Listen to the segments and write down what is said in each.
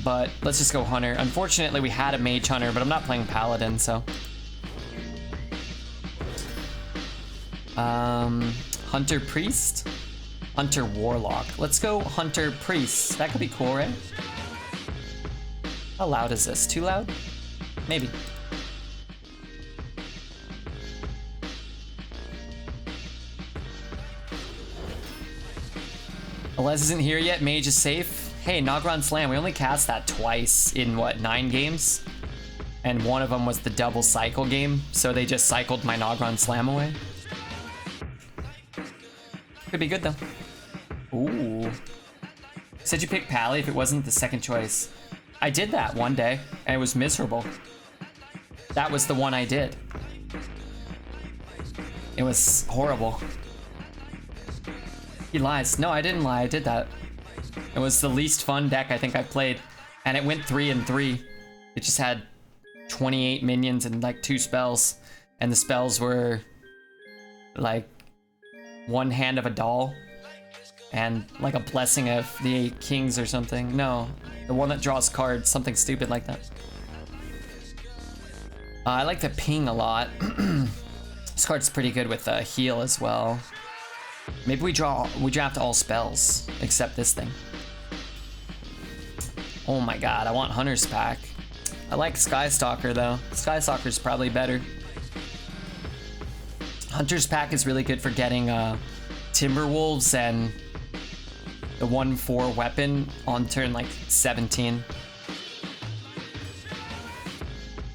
but let's just go Hunter. Unfortunately, we had a Mage Hunter, but I'm not playing Paladin, so. Hunter Priest? Hunter Warlock. Let's go Hunter Priest. That could be cool, right? How loud is this? Too loud? Maybe. Les isn't here yet. Mage is safe. Hey, Nogron Slam. We only cast that twice in, what, 9 games? And one of them was the double cycle game, so they just cycled my Nogron Slam away. Could be good, though. Ooh. Said you picked Pally if it wasn't the second choice. I did that one day, and it was miserable. That was the one I did. It was horrible. He lies. No, I didn't lie. I did that. It was the least fun deck I think I played, and it went 3-3. It just had 28 minions and like 2 spells, and the spells were like one hand of a doll and like a blessing of the 8 kings or something. No, the one that draws cards, something stupid like that. I like the ping a lot. This card's pretty good with heal as well. Maybe we draft all spells except this thing. Oh my god, I want Hunter's Pack. I like Skystalker though. Skystalker's probably better. Hunter's Pack is really good for getting Timberwolves and the 1/4 weapon on turn like 17.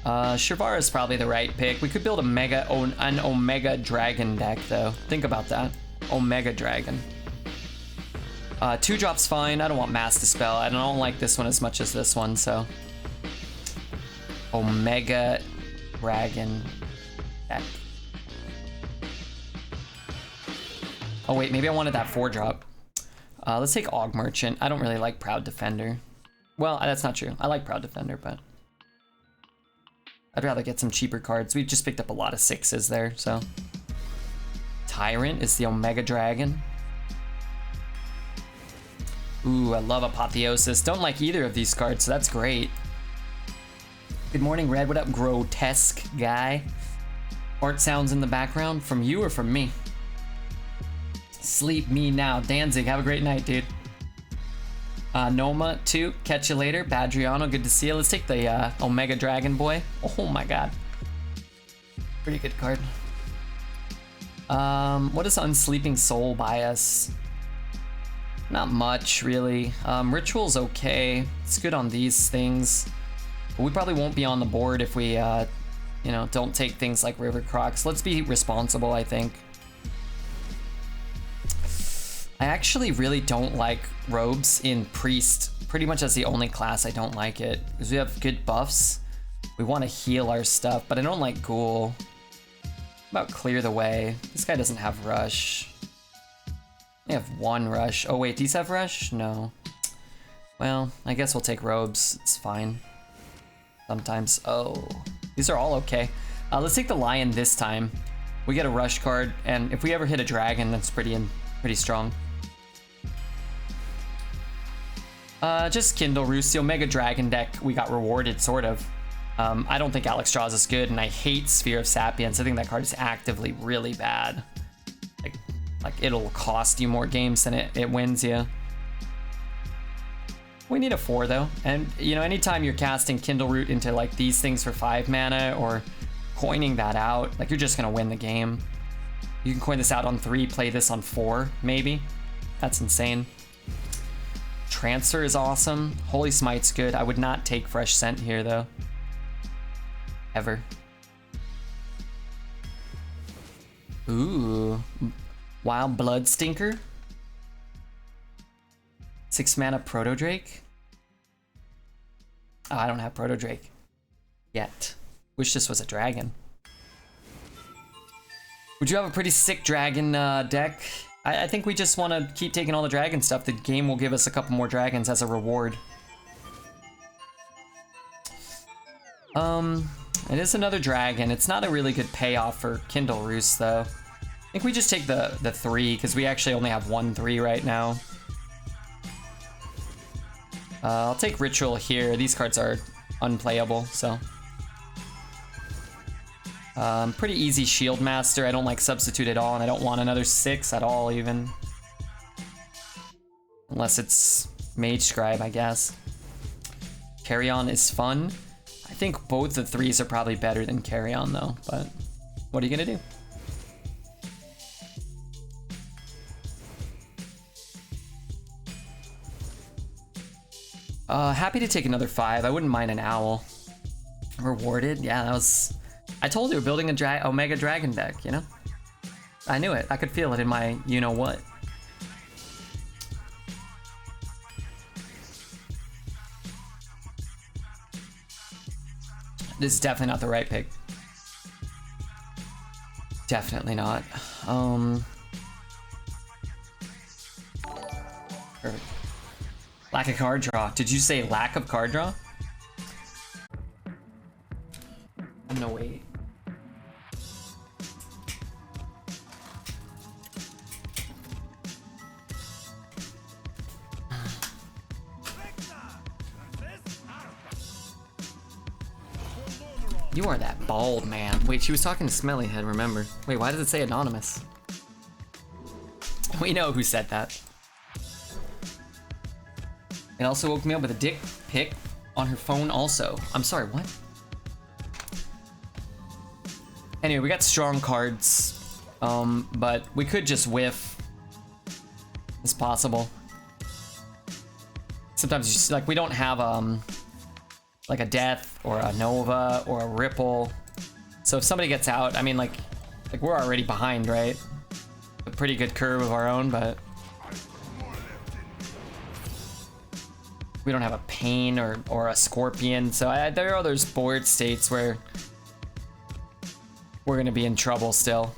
Shivara is probably the right pick. We could build an Omega Dragon deck though. Think about that. Omega Dragon. 2-drop's fine. I don't want Mass Dispel. I don't like this one as much as this one, so. Omega Dragon deck. Oh wait, maybe I wanted that 4-drop. Let's take Og Merchant. I don't really like Proud Defender. Well, that's not true. I like Proud Defender, but I'd rather get some cheaper cards. We've just picked up a lot of 6s there, so. Tyrant is the Omega Dragon. Ooh, I love Apotheosis. Don't like either of these cards, so that's great. Good morning, Red. What up, grotesque guy? Art sounds in the background. From you or from me? Sleep me now. Danzig, have a great night, dude. Noma, 2. Catch you later. Badriano, good to see you. Let's take the Omega Dragon Boy. Oh my god. Pretty good card. What does Unsleeping Soul buy us? Not much, really. Ritual's okay. It's good on these things. But we probably won't be on the board if we, you know, don't take things like River Crocs. Let's be responsible, I think. I actually really don't like robes in Priest. Pretty much that's the only class I don't like it. Because we have good buffs. We want to heal our stuff, but I don't like Ghoul. About Clear the Way. This guy doesn't have Rush. They have 1 Rush. Oh wait, these have Rush? No. Well, I guess we'll take robes. It's fine. Sometimes. Oh. These are all okay. Let's take the Lion this time. We get a Rush card, and if we ever hit a Dragon, that's pretty strong. Just Kindle Roost. The Omega Dragon deck, we got rewarded, sort of. I don't think Alex Draws is good, and I hate Sphere of Sapience. I think that card is actively really bad. Like it'll cost you more games than it wins you. We need a 4 though, and you know, anytime you're casting Kindle Root into like these things for 5 mana or coining that out, like you're just gonna win the game. You can coin this out on 3, play this on 4, maybe. That's insane. Transfer is awesome. Holy Smite's good. I would not take Fresh Scent here though. Ever. Ooh. Wild Blood Stinker. 6 mana Proto Drake. Oh, I don't have Proto Drake yet. Wish this was a dragon. Would you have a pretty sick dragon deck? I think we just want to keep taking all the dragon stuff. The game will give us a couple more dragons as a reward. It is another dragon. It's not a really good payoff for Kindle Roost, though. I think we just take the 3, because we actually only have 1 3 right now. I'll take Ritual here. These cards are unplayable, so. Pretty easy Shield Master. I don't like Substitute at all, and I don't want another 6 at all, even. Unless it's Mage Scribe, I guess. Carry On is fun. I think both the 3s are probably better than Carry On, though, but what are you gonna do? Happy to take another 5. I wouldn't mind an Owl. Rewarded? Yeah, that was... I told you, we're building a Omega Dragon deck, you know? I knew it. I could feel it in my you-know-what. This is definitely not the right pick. Definitely not. Perfect. Lack of card draw. Did you say lack of card draw? I'm gonna wait. You are that bald man. Wait, she was talking to Smellyhead, remember? Wait, why does it say anonymous? We know who said that. It also woke me up with a dick pic on her phone also. I'm sorry, what? Anyway, we got strong cards, but we could just whiff. It's possible. Sometimes you just, like, we don't have, like a Death or a Nova or a Ripple. So if somebody gets out, I mean, like we're already behind, right? A pretty good curve of our own, but we don't have a Pain or a Scorpion. So there are those board states where we're gonna be in trouble still.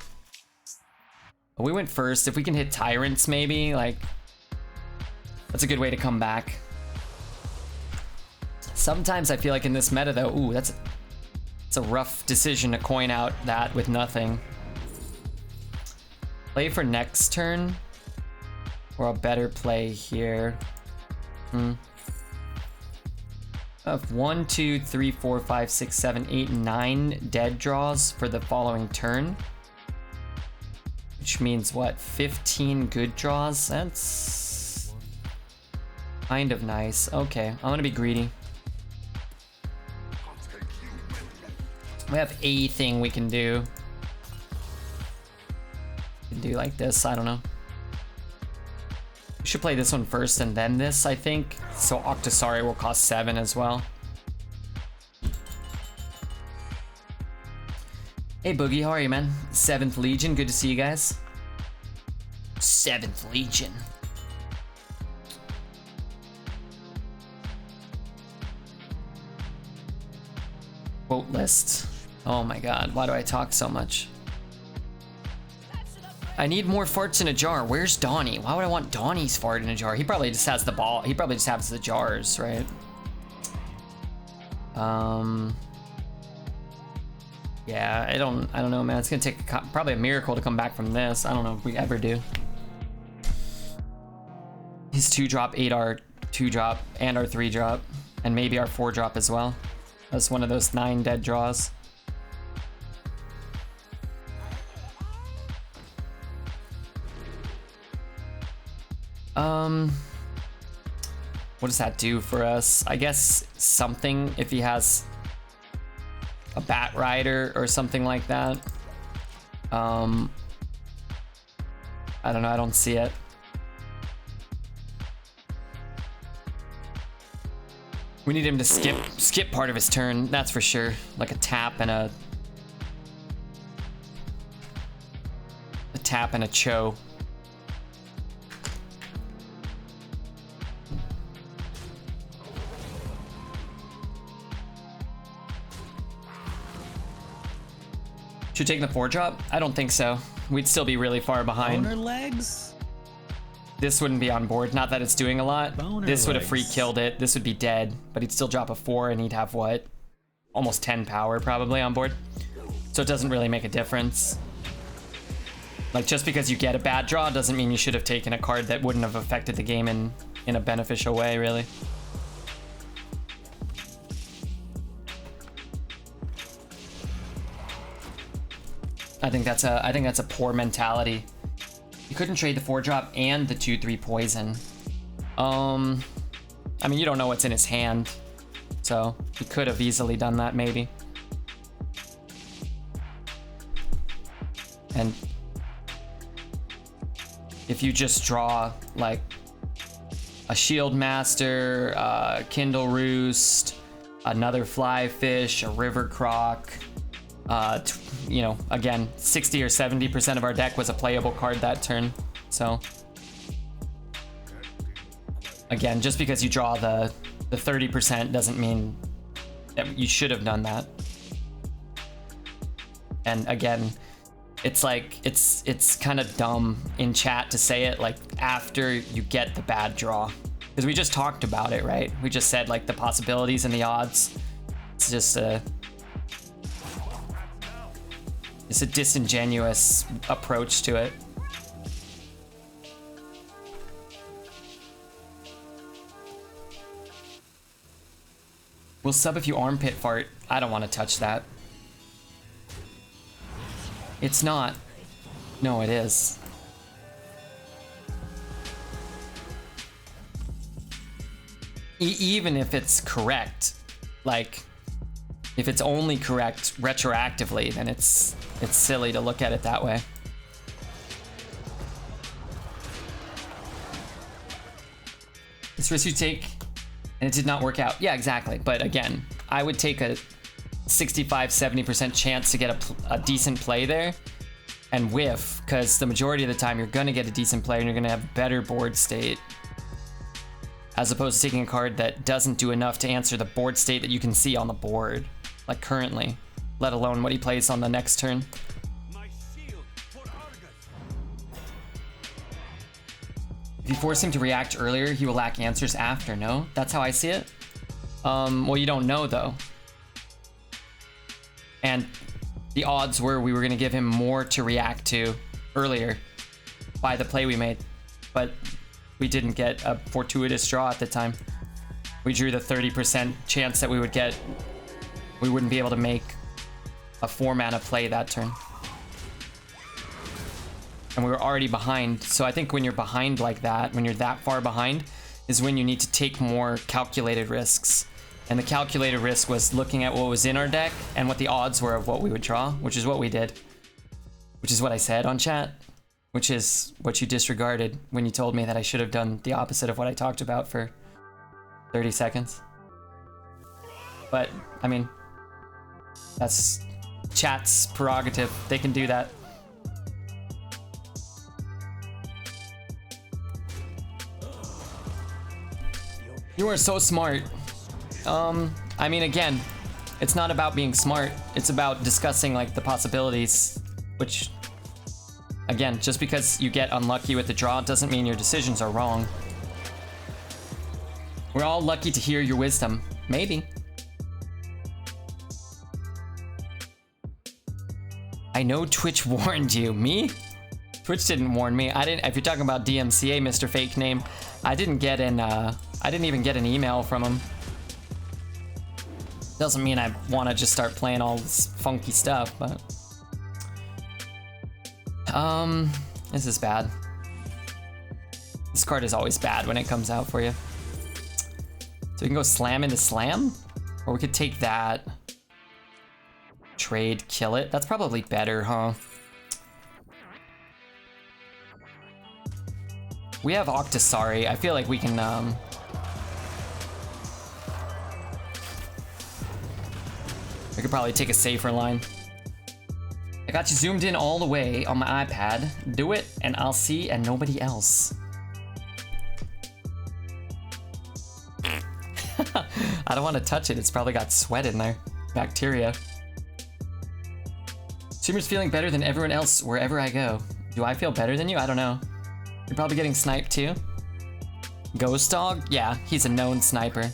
But we went first. If we can hit Tyrants, maybe, like, that's a good way to come back. Sometimes I feel like in this meta, though, ooh, it's a rough decision to coin out that with nothing. Play for next turn, or a better play here. Of 1, 2, 3, 4, 5, 6, 7, 8, 9 dead draws for the following turn. Which means what? 15 good draws? That's kind of nice. Okay, I'm gonna be greedy. We have a thing we can do. We can do like this, I don't know. We should play this one first and then this, I think. So Octosari will cost 7 as well. Hey Boogie, how are you, man? 7th Legion, good to see you guys. 7th Legion. Quote list. Oh my god, why do I talk so much? I need more farts in a jar. Where's Donnie? Why would I want Donnie's fart in a jar? He probably just has the ball. He probably just has the jars, right? Yeah, I don't know, man. It's gonna take probably a miracle to come back from this. I don't know if we ever do. His 2-drop, 8 our 2-drop, and our 3-drop, and maybe our 4-drop as well. That's one of those 9 dead draws. What does that do for us? I guess something if he has a Bat Rider or something like that. I don't know, I don't see it. We need him to skip part of his turn, that's for sure. Like a tap and a tap and a Cho. Should we take the 4-drop? I don't think so. We'd still be really far behind. Boner legs? This wouldn't be on board. Not that it's doing a lot. Boner this would have legs. free killed it. This would be dead, but he'd still drop a 4 and he'd have what? Almost 10 power probably on board. So it doesn't really make a difference. Like, just because you get a bad draw doesn't mean you should have taken a card that wouldn't have affected the game in a beneficial way, really. I think that's a poor mentality. You couldn't trade the 4-drop and the 2/3 poison. I mean, you don't know what's in his hand, so he could have easily done that, maybe. And if you just draw like a Shield Master, Kindle Roost, another Flyfish, a River Croc, you know, again, 60 or 70% of our deck was a playable card that turn. So again, just because you draw the 30% doesn't mean that you should have done that. And again, it's like, it's kind of dumb in chat to say it like after you get the bad draw, because we just talked about it, right? We just said like the possibilities and the odds. It's just it's a disingenuous approach to it. We'll sub if you armpit fart. I don't want to touch that. It's not. No, it is. Even if it's correct, like if it's only correct retroactively, then it's silly to look at it that way. This risk you take and it did not work out. Yeah, exactly. But again, I would take a 65-70% chance to get a decent play there and whiff, because the majority of the time you're gonna get a decent play and you're gonna have better board state, as opposed to taking a card that doesn't do enough to answer the board state that you can see on the board, like currently, let alone what he plays on the next turn. If you force him to react earlier, he will lack answers after. No, that's how I see it. Well, you don't know though. And the odds were we were going to give him more to react to earlier by the play we made. But we didn't get a fortuitous draw at the time. We drew the 30% chance that we would get. We wouldn't be able to make a 4-mana play that turn. And we were already behind. So I think when you're behind like that, when you're that far behind, is when you need to take more calculated risks. And the calculated risk was looking at what was in our deck and what the odds were of what we would draw, which is what we did. Which is what I said on chat, which is what you disregarded when you told me that I should have done the opposite of what I talked about for 30 seconds. But, I mean, that's chat's prerogative. They can do that. You are so smart. I mean, again, it's not about being smart. It's about discussing like the possibilities, which, again, just because you get unlucky with the draw doesn't mean your decisions are wrong. We're all lucky to hear your wisdom. Maybe. I know Twitch warned you. Me? Twitch didn't warn me. I didn't. If you're talking about DMCA, Mr. Fake Name, I didn't get an. I didn't even get an email from him. Doesn't mean I want to just start playing all this funky stuff, but this is bad. This card is always bad when it comes out for you. So we can go slam into slam, or we could take that, trade, kill it. That's probably better, huh? We have Octosari. I feel like we can we could probably take a safer line. I got you zoomed in all the way on my iPad. Do it, and I'll see, and nobody else. I don't want to touch it. It's probably got sweat in there. Bacteria. Sumer's feeling better than everyone else wherever I go. Do I feel better than you? I don't know. You're probably getting sniped too. Ghost Dog? Yeah, he's a known sniper.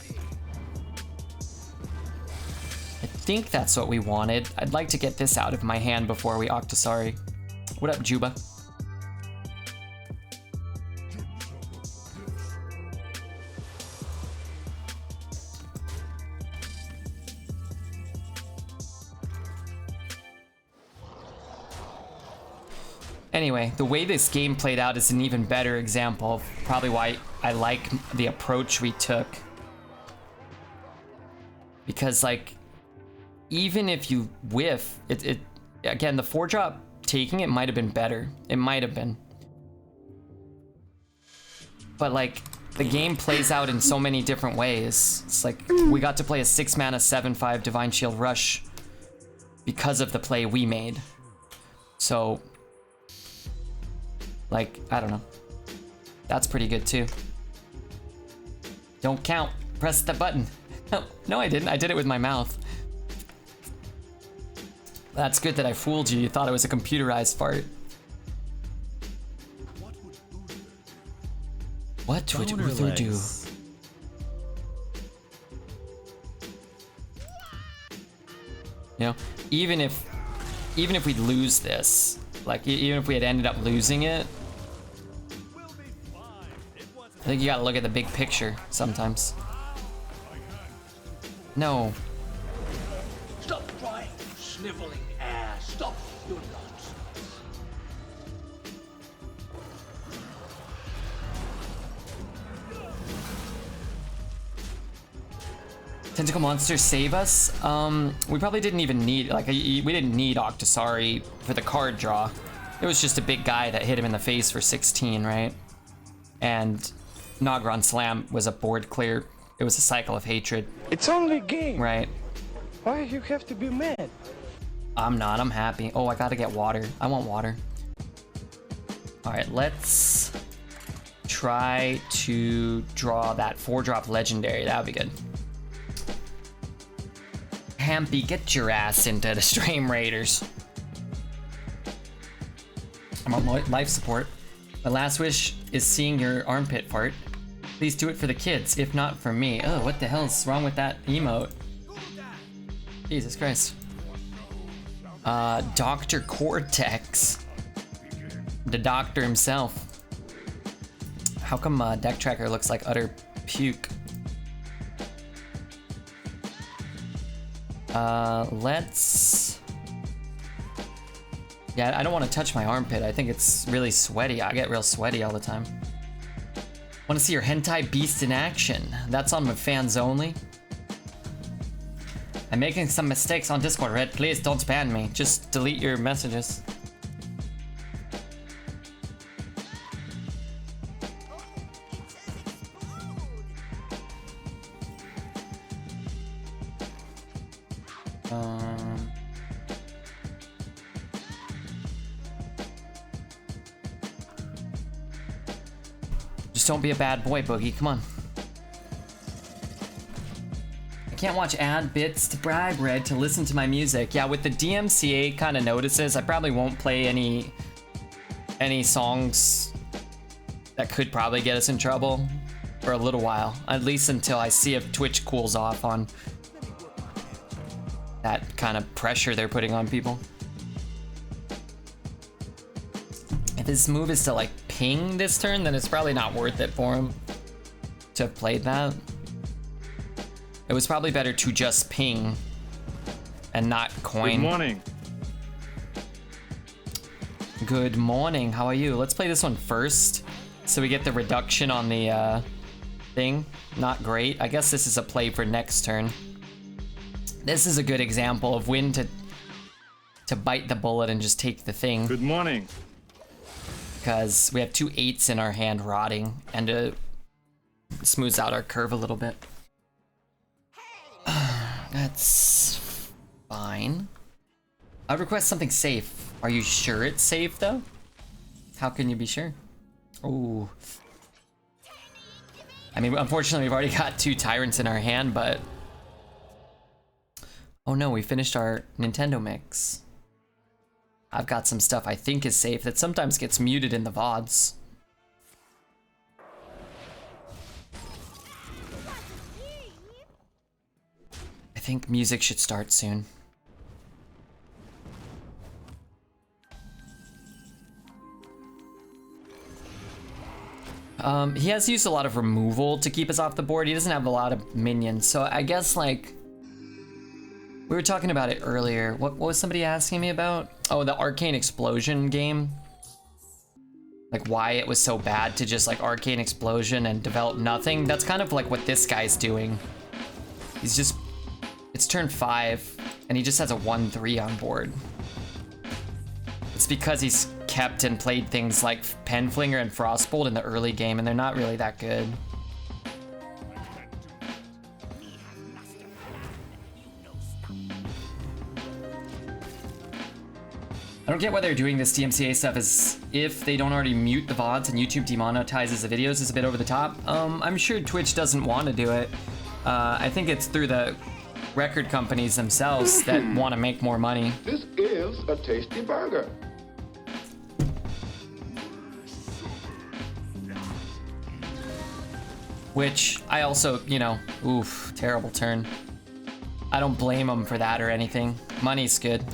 I think that's what we wanted. I'd like to get this out of my hand before we Octosari. What up, Juba? Anyway, the way this game played out is an even better example of probably why I like the approach we took. Because, like, even if you whiff, again, the 4-drop taking it might have been better. It might have been. But, like, the game plays out in so many different ways. It's like, we got to play a 6-mana 7/5 Divine Shield Rush because of the play we made. So, like, I don't know. That's pretty good too. Don't count. Press the button. No, I didn't. I did it with my mouth. That's good that I fooled you. You thought it was a computerized fart. What would Uther do? You know, even if we'd lose this, like even if we had ended up losing it, I think you gotta look at the big picture sometimes. No. Stop crying, sniveling ass. Stop your nonsense. Tentacle monsters save us? We probably didn't even need, like, we didn't need Octosari for the card draw. It was just a big guy that hit him in the face for 16, right? And Nogron Slam was a board clear. It was a cycle of hatred. It's only a game. Right. Why you have to be mad? I'm not, I'm happy. Oh, I gotta get water. I want water. Alright, let's try to draw that 4-drop legendary. That would be good. Hampy, get your ass into the Stream Raiders. I'm on life support. My last wish is seeing your armpit fart. Please do it for the kids, if not for me. Oh, what the hell's wrong with that emote? Jesus Christ. Dr. Cortex. The doctor himself. How come Deck Tracker looks like utter puke? Let's... Yeah, I don't want to touch my armpit. I think it's really sweaty. I get real sweaty all the time. Want to see your hentai beast in action? That's on my fans only. I'm making some mistakes on Discord, Red. Please don't spam me. Just delete your messages. Just don't be a bad boy, Boogie. Come on. I can't watch ad bits to bribe Red to listen to my music. Yeah, with the DMCA kind of notices, I probably won't play any songs that could probably get us in trouble for a little while. At least until I see if Twitch cools off on that kind of pressure they're putting on people. If his move is to like ping this turn, then it's probably not worth it for him to have played that. It was probably better to just ping and not coin. Good morning. Good morning, how are you? Let's play this one first so we get the reduction on the thing. Not great. I guess this is a play for next turn. This is a good example of when to bite the bullet and just take the thing. Good morning. Because we have 2 8s in our hand rotting, and it smooths out our curve a little bit. That's fine. I'd request something safe. Are you sure it's safe though? How can you be sure? Ooh. I mean, unfortunately we've already got 2 tyrants in our hand, but... Oh no, we finished our Nintendo mix. I've got some stuff I think is safe that sometimes gets muted in the VODs. I think music should start soon. He has used a lot of removal to keep us off the board. He doesn't have a lot of minions, so I guess, like... We were talking about it earlier. What was somebody asking me about? Oh, the Arcane Explosion game. like why it was so bad to just like Arcane Explosion and develop nothing. That's kind of like what this guy's doing. He's just, it's turn 5 and he just has a 1/3 on board. It's because he's kept and played things like Penflinger and Frostbolt in the early game, and they're not really that good. I don't get why they're doing this DMCA stuff, as if they don't already mute the VODs and YouTube demonetizes the videos is a bit over the top. I'm sure Twitch doesn't want to do it. I think it's through the record companies themselves that want to make more money. This is a tasty burger. Which I also, you know, oof, terrible turn. I don't blame them for that or anything. Money's good.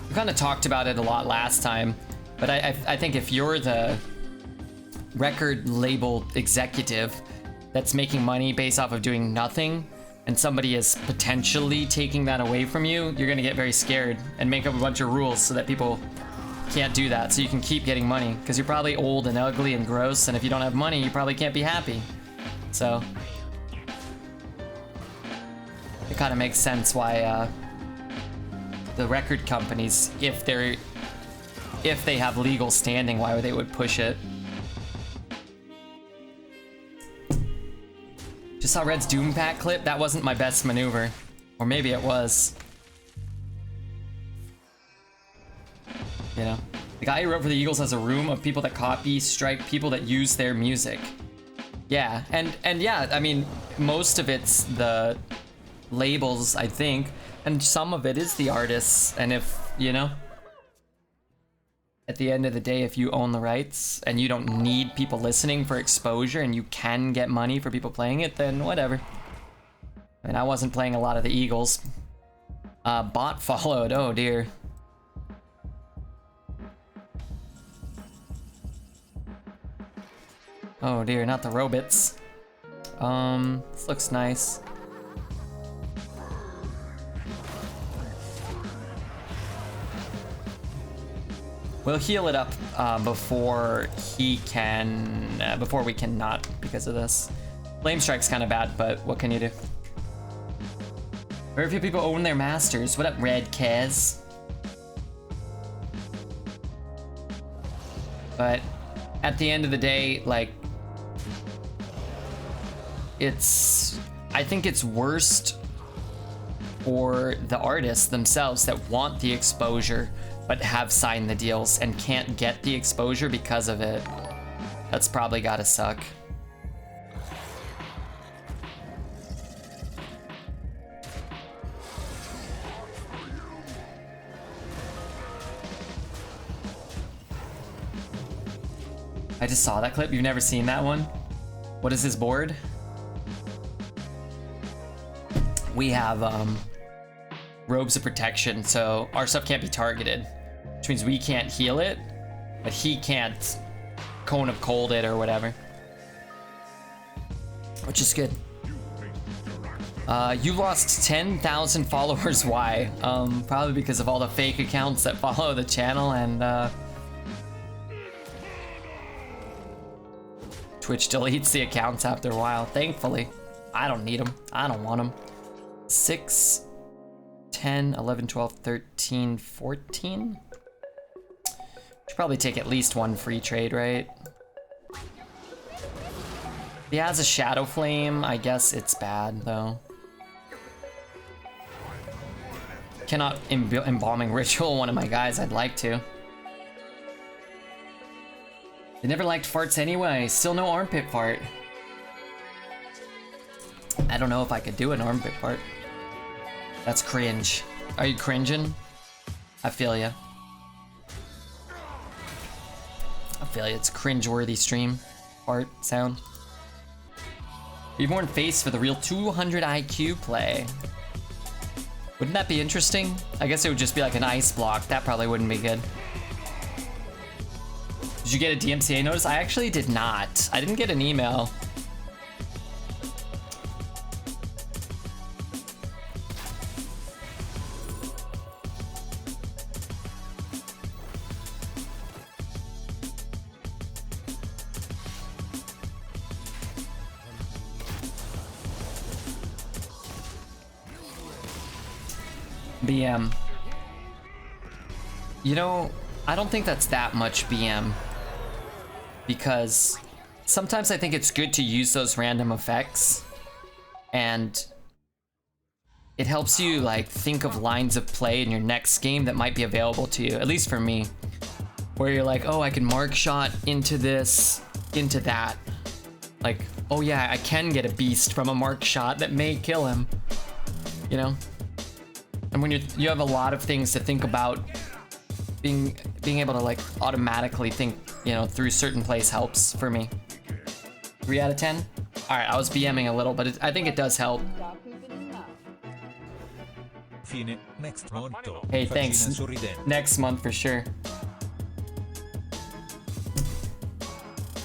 We kind of talked about it a lot last time, but I think if you're the record label executive that's making money based off of doing nothing, and somebody is potentially taking that away from you, you're gonna get very scared and make up a bunch of rules so that people can't do that, so you can keep getting money, because you're probably old and ugly and gross, and if you don't have money, you probably can't be happy. So it kind of makes sense why the record companies, if they have legal standing, why they would push it. Just saw Red's Doom Pack clip. That wasn't my best maneuver, or maybe it was. You know, the guy who wrote for the Eagles has a room of people that copy, strike people that use their music. Yeah, and yeah, I mean, most of it's the labels, I think, and some of it is the artists. And if, you know, at the end of the day, if you own the rights and you don't need people listening for exposure and you can get money for people playing it, then whatever. I mean, I wasn't playing a lot of the Eagles. Bot followed, oh dear. Oh dear, not the robots. This looks nice. We'll heal it up before we can not, because of this. Flame Strike's kind of bad, but what can you do? Very few people own their masters. What up, Red Kez? But at the end of the day, like, I think it's worst for the artists themselves that want the exposure but have signed the deals and can't get the exposure because of it. That's probably gotta suck. I just saw that clip. You've never seen that one? What is his board? We have robes of protection, so our stuff can't be targeted, which means we can't heal it, but he can't Cone of Cold it or whatever, which is good. You lost 10,000 followers. Why? Probably because of all the fake accounts that follow the channel, and Twitch deletes the accounts after a while. Thankfully, I don't need them. I don't want them. 6, 10, 11, 12, 13, 14. Should probably take at least one free trade, right? If he has a Shadow Flame, I guess it's bad, though. Cannot Embalming Ritual one of my guys. I'd like to. They never liked farts anyway. Still no armpit fart. I don't know if I could do an armpit fart. That's cringe. Are you cringing? I feel ya. I feel ya. It's cringe-worthy stream. Fart sound. Reborn face for the real 200 IQ play. Wouldn't that be interesting? I guess it would just be like an ice block. That probably wouldn't be good. Did you get a DMCA notice? I actually did not. I didn't get an email. BM. You know, I don't think that's that much BM. Because sometimes I think it's good to use those random effects. And it helps you like think of lines of play in your next game that might be available to you, at least for me. Where you're like, oh, I can mark shot into this, into that. Like, oh yeah, I can get a beast from a mark shot that may kill him. You know? And when you have a lot of things to think about, being able to like automatically think, you know, through certain plays helps for me. 3 out of 10? All right, I was BMing a little, but I think it does help. Hey, thanks. Next month for sure.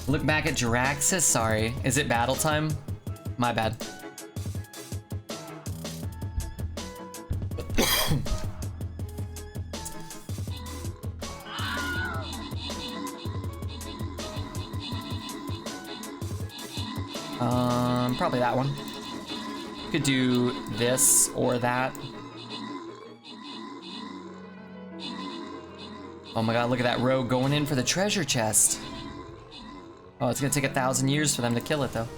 Look back at Jiraxis, sorry. Is it battle time? My bad. Probably that one. Could do this or that. Oh my god, look at that rogue going in for the treasure chest. Oh, it's gonna take 1,000 years for them to kill it though.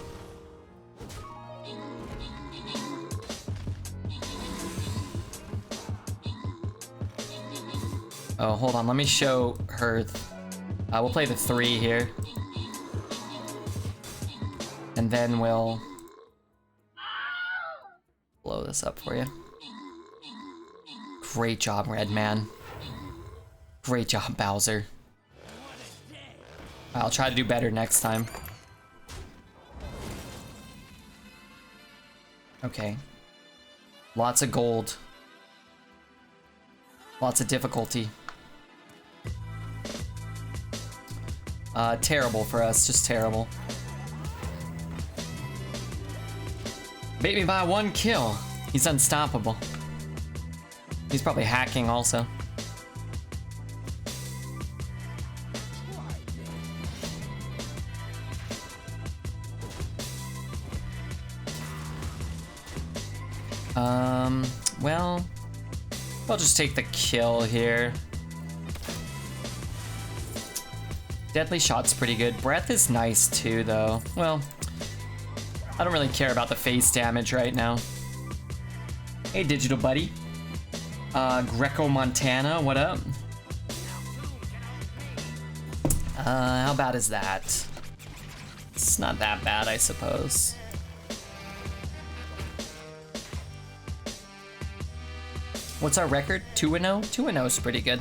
Oh, hold on, let me show her. We'll play the 3 here. And then we'll blow this up for you. Great job, Red Man. Great job, Bowser. I'll try to do better next time. Okay. Lots of gold. Lots of difficulty. Terrible for us, just terrible. Beat me by 1 kill. He's unstoppable. He's probably hacking also. Well, I'll just take the kill here. Deadly Shot's pretty good. Breath is nice too, though. Well, I don't really care about the face damage right now. Hey, Digital Buddy. Greco Montana, what up? How bad is that? It's not that bad, I suppose. What's our record? 2-0? 2-0 is pretty good.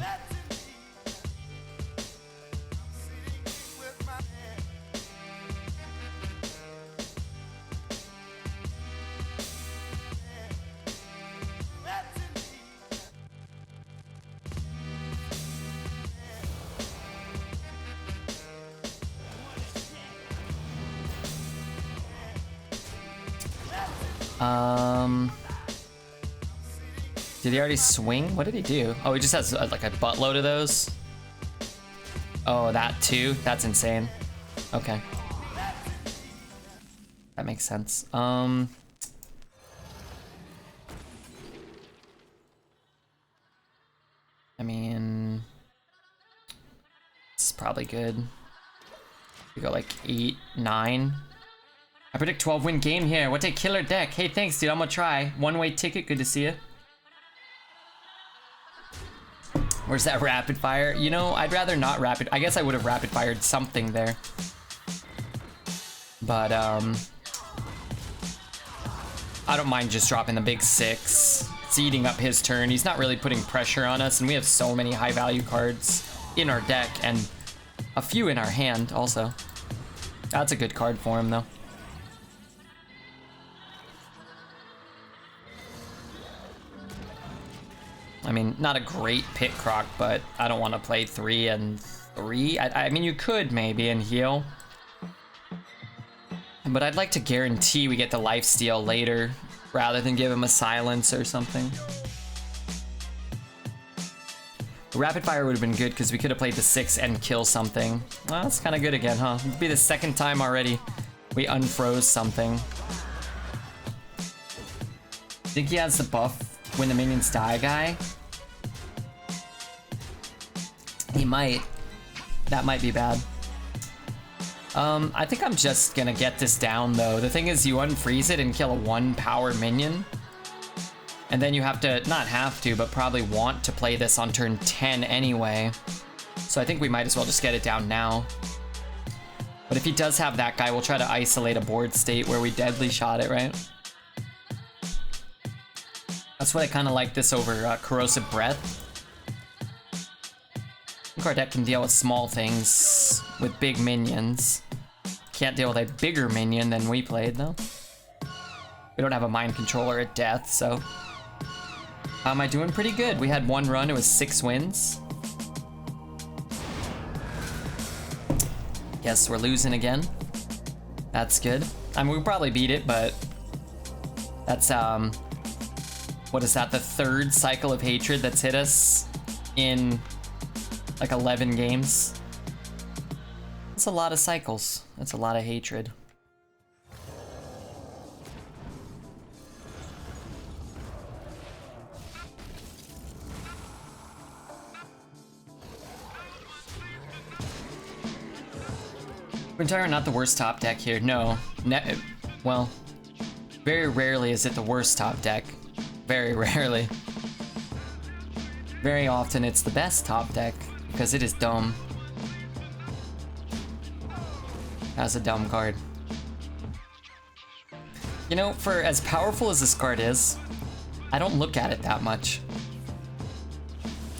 Did he already swing? What did he do? Oh, he just has like a buttload of those. Oh, that too? That's insane. Okay. That makes sense. I mean, this is probably good. We go like 8, 9. I predict 12-win game here. What a killer deck. Hey, thanks, dude. I'm gonna try. One-way ticket. Good to see you. Where's that rapid fire? You know, I'd rather not rapid. I guess I would have rapid fired something there. But, I don't mind just dropping the big 6. It's eating up his turn. He's not really putting pressure on us, and we have so many high value cards in our deck, and a few in our hand also. That's a good card for him, though. I mean, not a great pit croc, but I don't want to play 3 and 3. I mean, you could maybe and heal. But I'd like to guarantee we get the lifesteal later, rather than give him a silence or something. Rapid fire would have been good, because we could have played the 6 and kill something. Well, that's kind of good again, huh? It'd be the 2nd time already we unfroze something. Think he has the buff when the minions die guy. He might. That might be bad. I think I'm just gonna get this down though. The thing is you unfreeze it and kill a 1 power minion. And then you have to, not have to, but probably want to play this on turn 10 anyway. So I think we might as well just get it down now. But if he does have that guy, we'll try to isolate a board state where we deadly shot it, right? That's what I kind of like this over Corrosive Breath. I think our deck can deal with small things with big minions. Can't deal with a bigger minion than we played, though. We don't have a mind controller at death, so... How am I doing? Pretty good. We had 1 run, it was 6 wins. Guess we're losing again. That's good. I mean, we'll probably beat it, but... That's, what is that? The 3rd cycle of hatred that's hit us in... like 11 games. That's a lot of cycles. That's a lot of hatred. Entire not the worst top deck here. No. Well, very rarely is it the worst top deck. Very rarely. Very often it's the best top deck because it is dumb. That's a dumb card. You know, for as powerful as this card is, I don't look at it that much.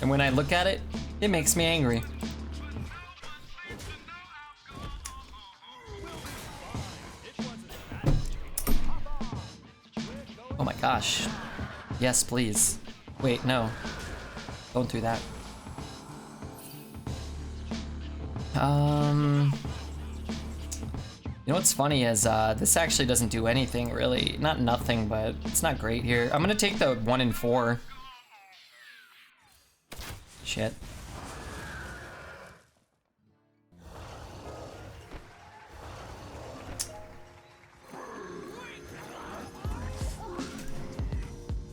And when I look at it, it makes me angry. Oh my gosh. Yes, please. Wait, no. Don't do that. You know what's funny is this actually doesn't do anything really. Not nothing, but it's not great here. I'm gonna take the 1 and 4. Shit.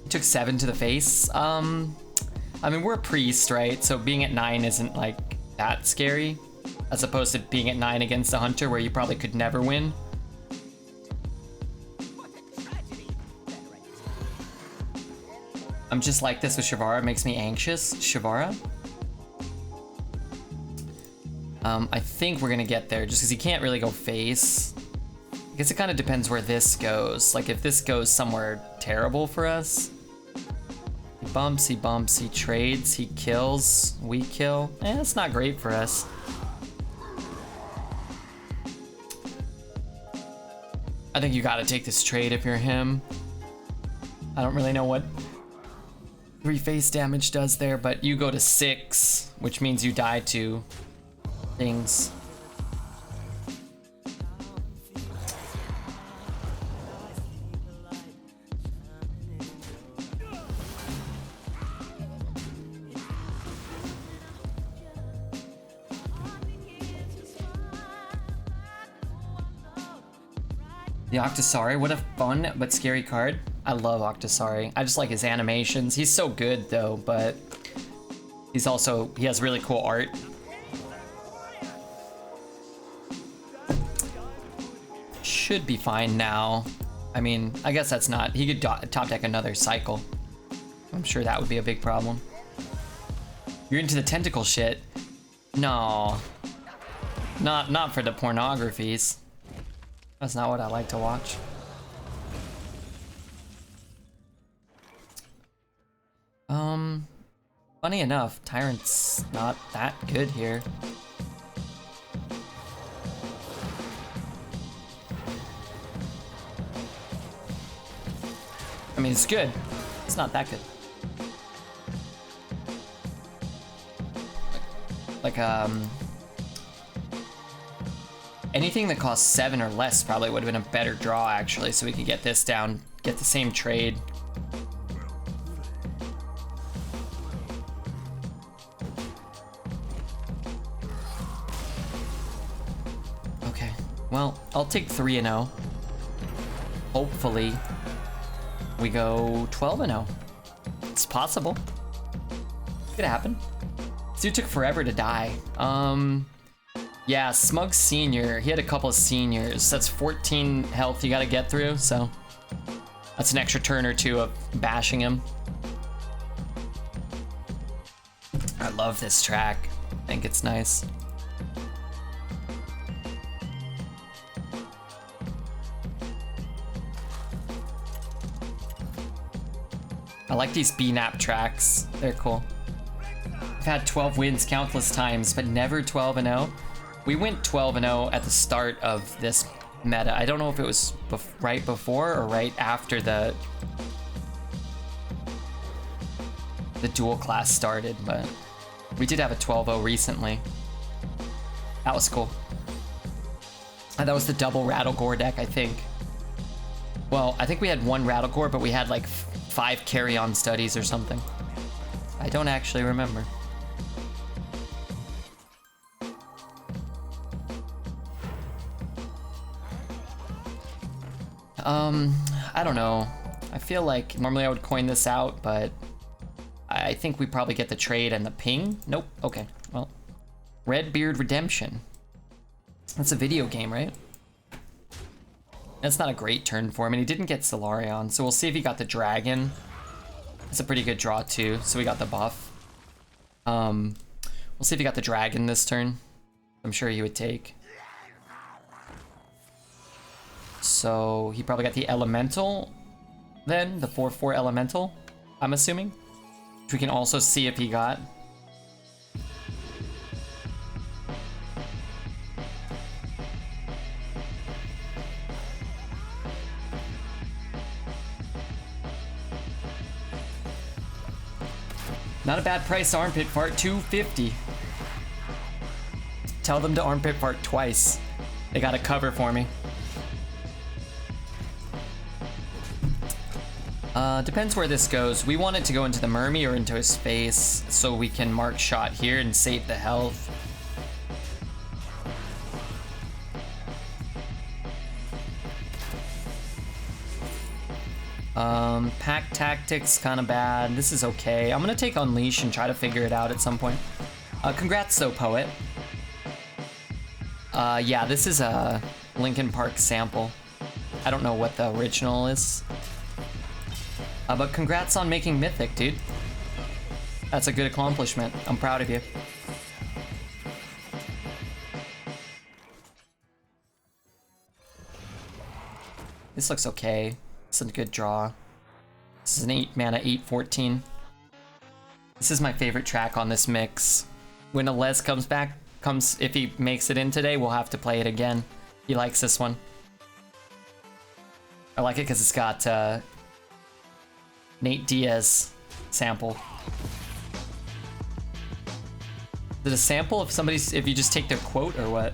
Took 7 to the face. I mean, we're a priest, right? So being at 9 isn't like that scary, as opposed to being at 9 against a hunter where you probably could never win. I'm just like this with Shavara. It makes me anxious. Shavara. I think we're gonna get there just because he can't really go face. I guess it kind of depends where this goes. Like if this goes somewhere terrible for us. He bumps, he trades, he kills, we kill. It's not great for us. I think you gotta take this trade if you're him. I don't really know what 3 face damage does there, but you go to 6, which means you die to things. The Octosari, what a fun but scary card. I love Octosari. I just like his animations. He's so good though, but he has really cool art. Should be fine now. I mean, I guess that's not, he could top deck another cycle. I'm sure that would be a big problem. You're into the tentacle shit? No. Not for the pornographies. That's not what I like to watch. Funny enough, Tyrant's not that good here. I mean, it's good. It's not that good. Like, anything that costs 7 or less probably would have been a better draw, actually, so we could get this down, get the same trade. Okay, well, I'll take 3-0. Hopefully, we go 12-0. It's possible. Could happen. This dude took forever to die. Yeah, Smug Senior. He had a couple of seniors. That's 14 health you gotta get through, so that's an extra turn or two of bashing him. I love this track. I think it's nice. I like these BNAP tracks. They're cool. I've had 12 wins countless times, but never 12-0. We went 12-0 at the start of this meta. I don't know if it was right before or right after the dual class started, but we did have a 12-0 recently. That was cool. That was the double Rattlegore deck, I think. Well, I think we had one Rattlegore, but we had like 5 carry-on studies or something. I don't actually remember. I don't know. I feel like normally I would coin this out, but I think we probably get the trade and the ping. Nope. Okay. Well, Redbeard Redemption. That's a video game, right? That's not a great turn for him, and he didn't get Solarion, so we'll see if he got the dragon. It's a pretty good draw too, so we got the buff. We'll see if he got the dragon this turn. I'm sure he would take. So he probably got the elemental then, the 4/4 elemental, I'm assuming. Which we can also see if he got. Not a bad price to armpit fart, $250. Tell them to armpit fart twice. They got a cover for me. Depends where this goes. We want it to go into the Mermy or into his face so we can mark shot here and save the health. Pack Tactics, kind of bad. This is okay. I'm gonna take Unleash and try to figure it out at some point. Congrats though, Poet. Yeah, this is a Linkin Park sample. I don't know what the original is. But congrats on making Mythic, dude. That's a good accomplishment. I'm proud of you. This looks okay. It's a good draw. This is an 8 mana, 8/14. This is my favorite track on this mix. When Alez comes back, if he makes it in today, we'll have to play it again. He likes this one. I like it because it's got Nate Diaz sample. Is it a sample if you just take their quote or what?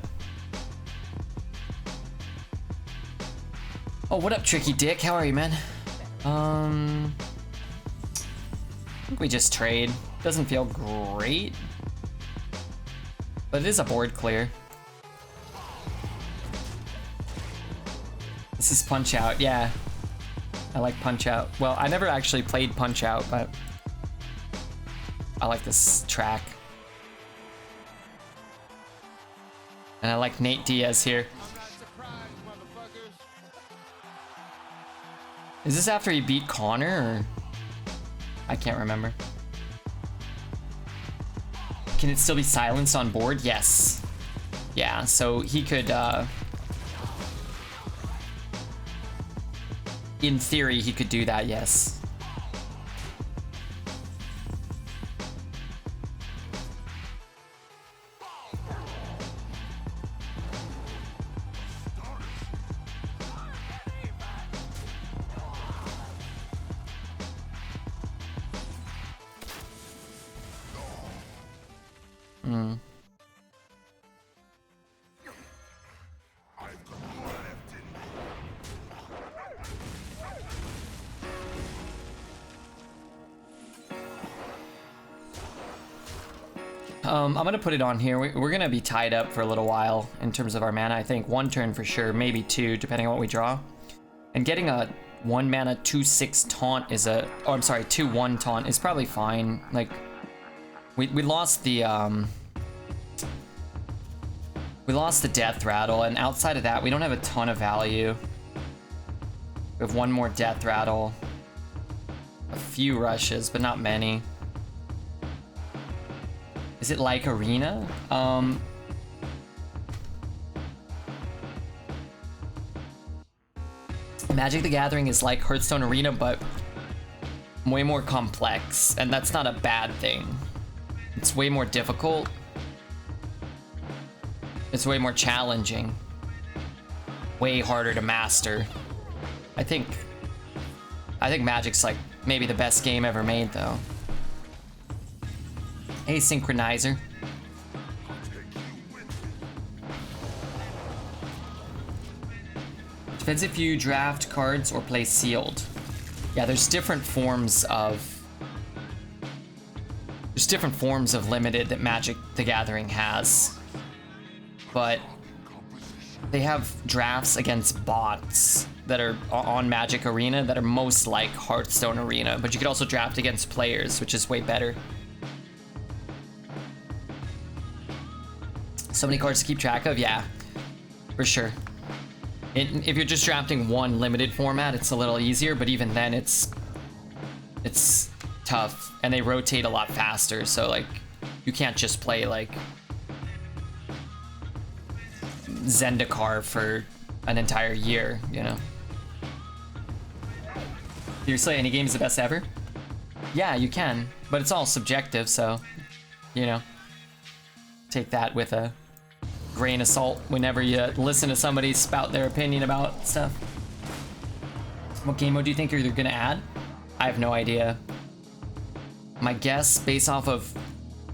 Oh, what up, Tricky Dick? How are you, man? I think we just trade. Doesn't feel great, but it is a board clear. This is Punch Out, yeah. I like Punch Out. Well, I never actually played Punch Out, but I like this track. And I like Nate Diaz here. Is this after he beat Connor, or? I can't remember. Can it still be silenced on board? Yes. Yeah, so he could, in theory, he could do that, yes. I'm gonna put it on here. We're gonna be tied up for a little while in terms of our mana. I think 1 turn for sure, maybe 2, depending on what we draw. And getting a 1 mana 2/6 taunt is a, oh I'm sorry, 2/1 taunt is probably fine. Like we lost the death rattle, and outside of that we don't have a ton of value. We have 1 more death rattle, a few rushes, but not many. Is it like Arena? Magic the Gathering is like Hearthstone Arena, but way more complex, and that's not a bad thing. It's way more difficult. It's way more challenging. Way harder to master. I think Magic's like maybe the best game ever made, though. Hey, Synchronizer. Depends if you draft cards or play sealed. Yeah, there's different forms of limited that Magic the Gathering has. But they have drafts against bots that are on Magic Arena that are most like Hearthstone Arena, but you could also draft against players, which is way better. So many cards to keep track of? Yeah, for sure. If you're just drafting one limited format, it's a little easier, but even then it's tough, and they rotate a lot faster, so like you can't just play like Zendikar for an entire year, you know? Seriously, any game's the best ever? Yeah, you can, but it's all subjective, so, you know, take that with a grain of salt whenever you listen to somebody spout their opinion about stuff. What game mode do you think you're gonna add? I have no idea. My guess, based off of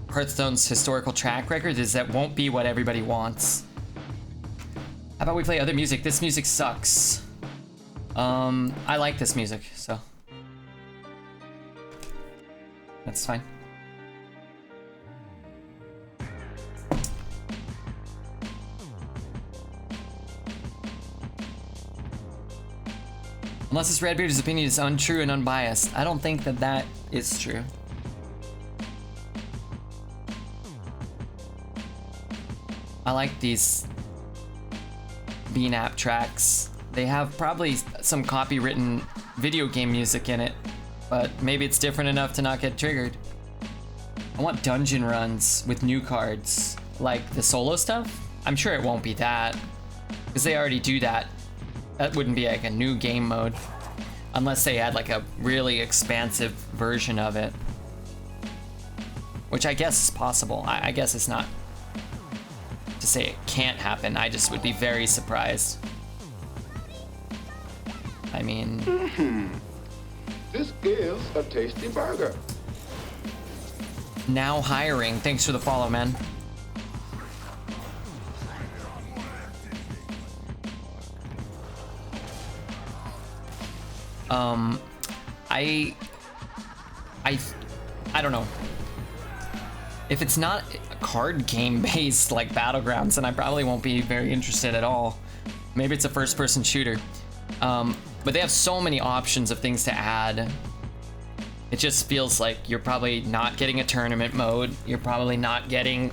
Hearthstone's historical track record, is that won't be what everybody wants. How about we play other music? This music sucks. I like this music, so that's fine. Unless this Redbeard's opinion is untrue and unbiased. I don't think that that is true. I like these BNAP tracks. They have probably some copywritten video game music in it, but maybe it's different enough to not get triggered. I want dungeon runs with new cards, like the solo stuff. I'm sure it won't be that, because they already do that. That wouldn't be like a new game mode, unless they had like a really expansive version of it, which I guess is possible. I guess it's not to say it can't happen. I just would be very surprised. I mean, This is a tasty burger. now hiring. Thanks for the follow, man. I don't know. If it's not a card game based like Battlegrounds, then I probably won't be very interested at all. Maybe it's a first person shooter. But they have so many options of things to add. It just feels like you're probably not getting a tournament mode. You're probably not getting,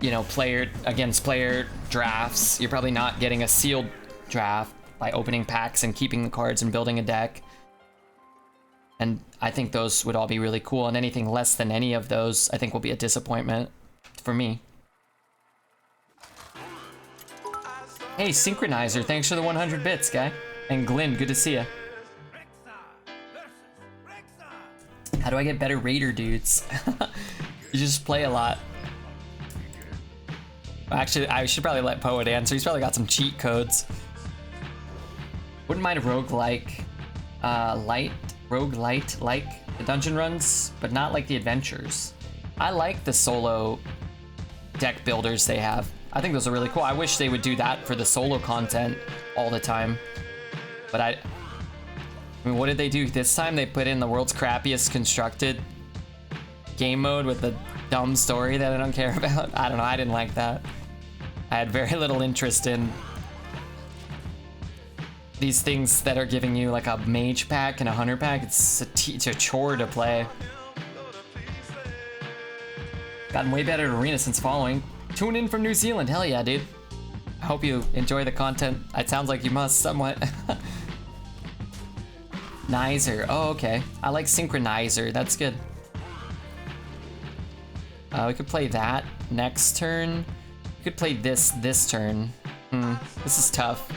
you know, player against player drafts. You're probably not getting a sealed draft by opening packs and keeping the cards and building a deck. And I think those would all be really cool, and anything less than any of those I think will be a disappointment for me. Hey, Synchronizer, thanks for the 100 bits, guy. And Glenn, good to see you. How do I get better Raider dudes? You just play a lot. Actually, I should probably let Poet answer. He's probably got some cheat codes. Wouldn't mind a roguelike, roguelite like the dungeon runs, but not like the adventures. I like the solo deck builders they have. I think those are really cool. I wish they would do that for the solo content all the time. But I mean, what did they do this time? They put in the world's crappiest constructed game mode with the dumb story that I don't care about. I don't know, I didn't like that. I had very little interest in these things that are giving you like a mage pack and a hunter pack, it's a chore to play. Gotten way better at arena since following. Tune in from New Zealand, hell yeah, dude. I hope you enjoy the content. It sounds like you must somewhat. Synchronizer, oh okay. I like Synchronizer, that's good. We could play that next turn. We could play this turn. This is tough.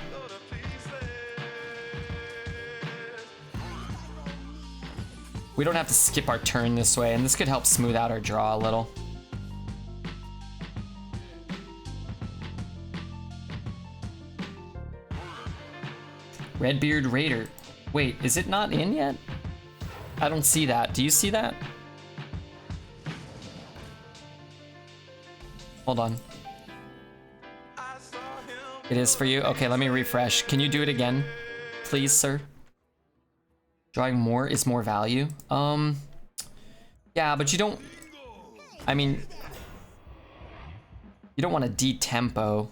We don't have to skip our turn this way, and this could help smooth out our draw a little. Redbeard Raider. Wait, is it not in yet? I don't see that. Do you see that? Hold on. It is for you? Okay, let me refresh. Can you do it again? Please, sir? Drawing more is more value. Yeah, but you don't... I mean... You don't want to de-tempo.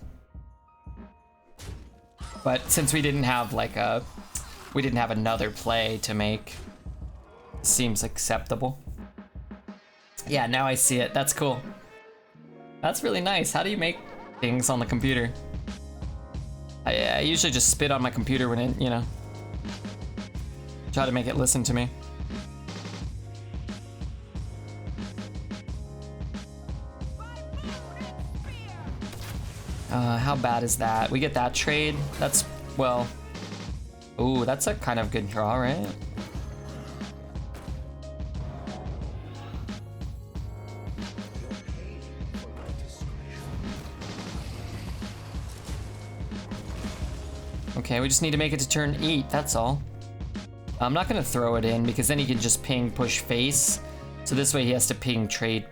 But since we didn't have like a... We didn't have another play to make. Seems acceptable. Yeah, now I see it. That's cool. That's really nice. How do you make things on the computer? I usually just spit on my computer when it, you know, try to make it listen to me. How bad is that? We get that trade. That's, well, ooh, that's a kind of good draw, right? Okay, we just need to make it to turn 8, that's all. I'm not gonna throw it in because then he can just ping push face. So this way he has to ping trade.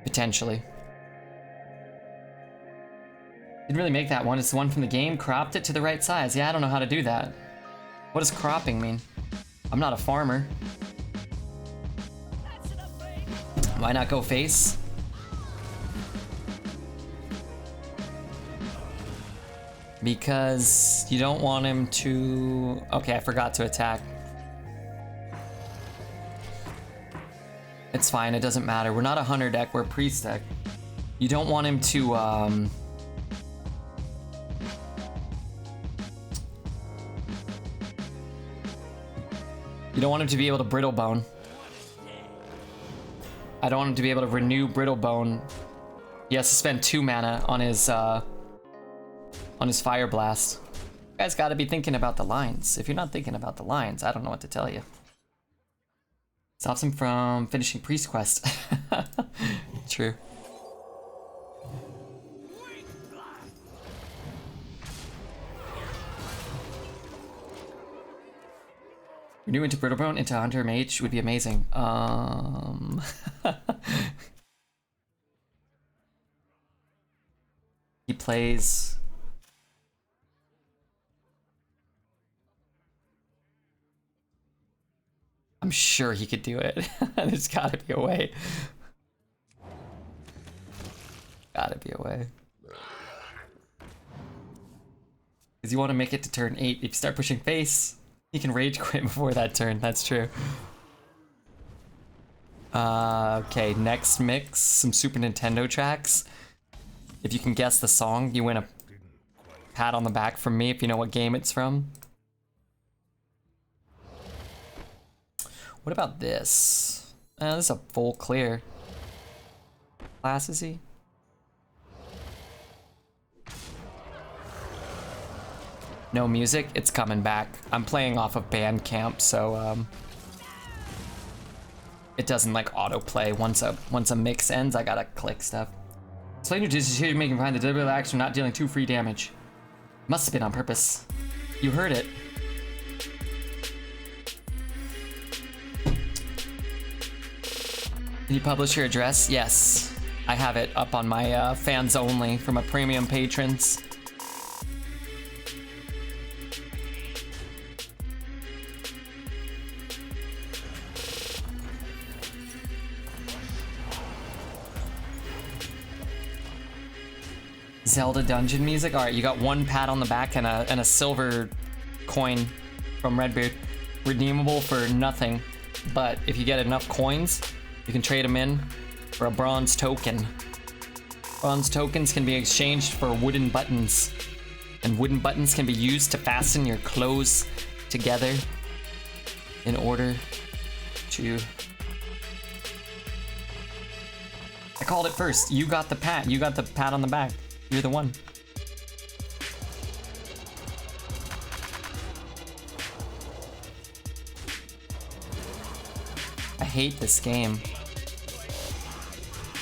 Potentially. Didn't really make that one, it's the one from the game. Cropped it to the right size. Yeah, I don't know how to do that. What does cropping mean? I'm not a farmer. Why not go face? Because you don't want him to... Okay, I forgot to attack. It's fine, it doesn't matter. We're not a hunter deck, we're a priest deck. You don't want him to, You don't want him to be able to Brittle Bone. I don't want him to be able to renew Brittle Bone. He has to spend 2 mana on his Fire Blast. You guys gotta be thinking about the lines. If you're not thinking about the lines, I don't know what to tell you. Stops him from finishing Priest Quest. True. Renew into Brittlebone into Hunter Mage would be amazing. He plays... I'm sure he could do it. There's gotta be a way. Gotta be a way. Because you want to make it to turn 8. If you start pushing face, he can rage quit before that turn. That's true. Okay, next mix. Some Super Nintendo tracks. If you can guess the song, you win a pat on the back from me if you know what game it's from. What about this? This is a full clear. Class is he? No music? It's coming back. I'm playing off of Bandcamp, so it doesn't like autoplay. Once a mix ends, I gotta click stuff. Slayer is here making behind the deliberate action, not dealing 2 free damage. Must have been on purpose. You heard it. Can you publish your address? Yes. I have it up on my fans only for my premium patrons. Zelda dungeon music? Alright, you got 1 pat on the back and a silver coin from Redbeard. Redeemable for nothing, but if you get enough coins, you can trade them in for a bronze token. Bronze tokens can be exchanged for wooden buttons, and wooden buttons can be used to fasten your clothes together in order to... I called it first. You got the pat. You got the pat on the back. You're the one. I hate this game.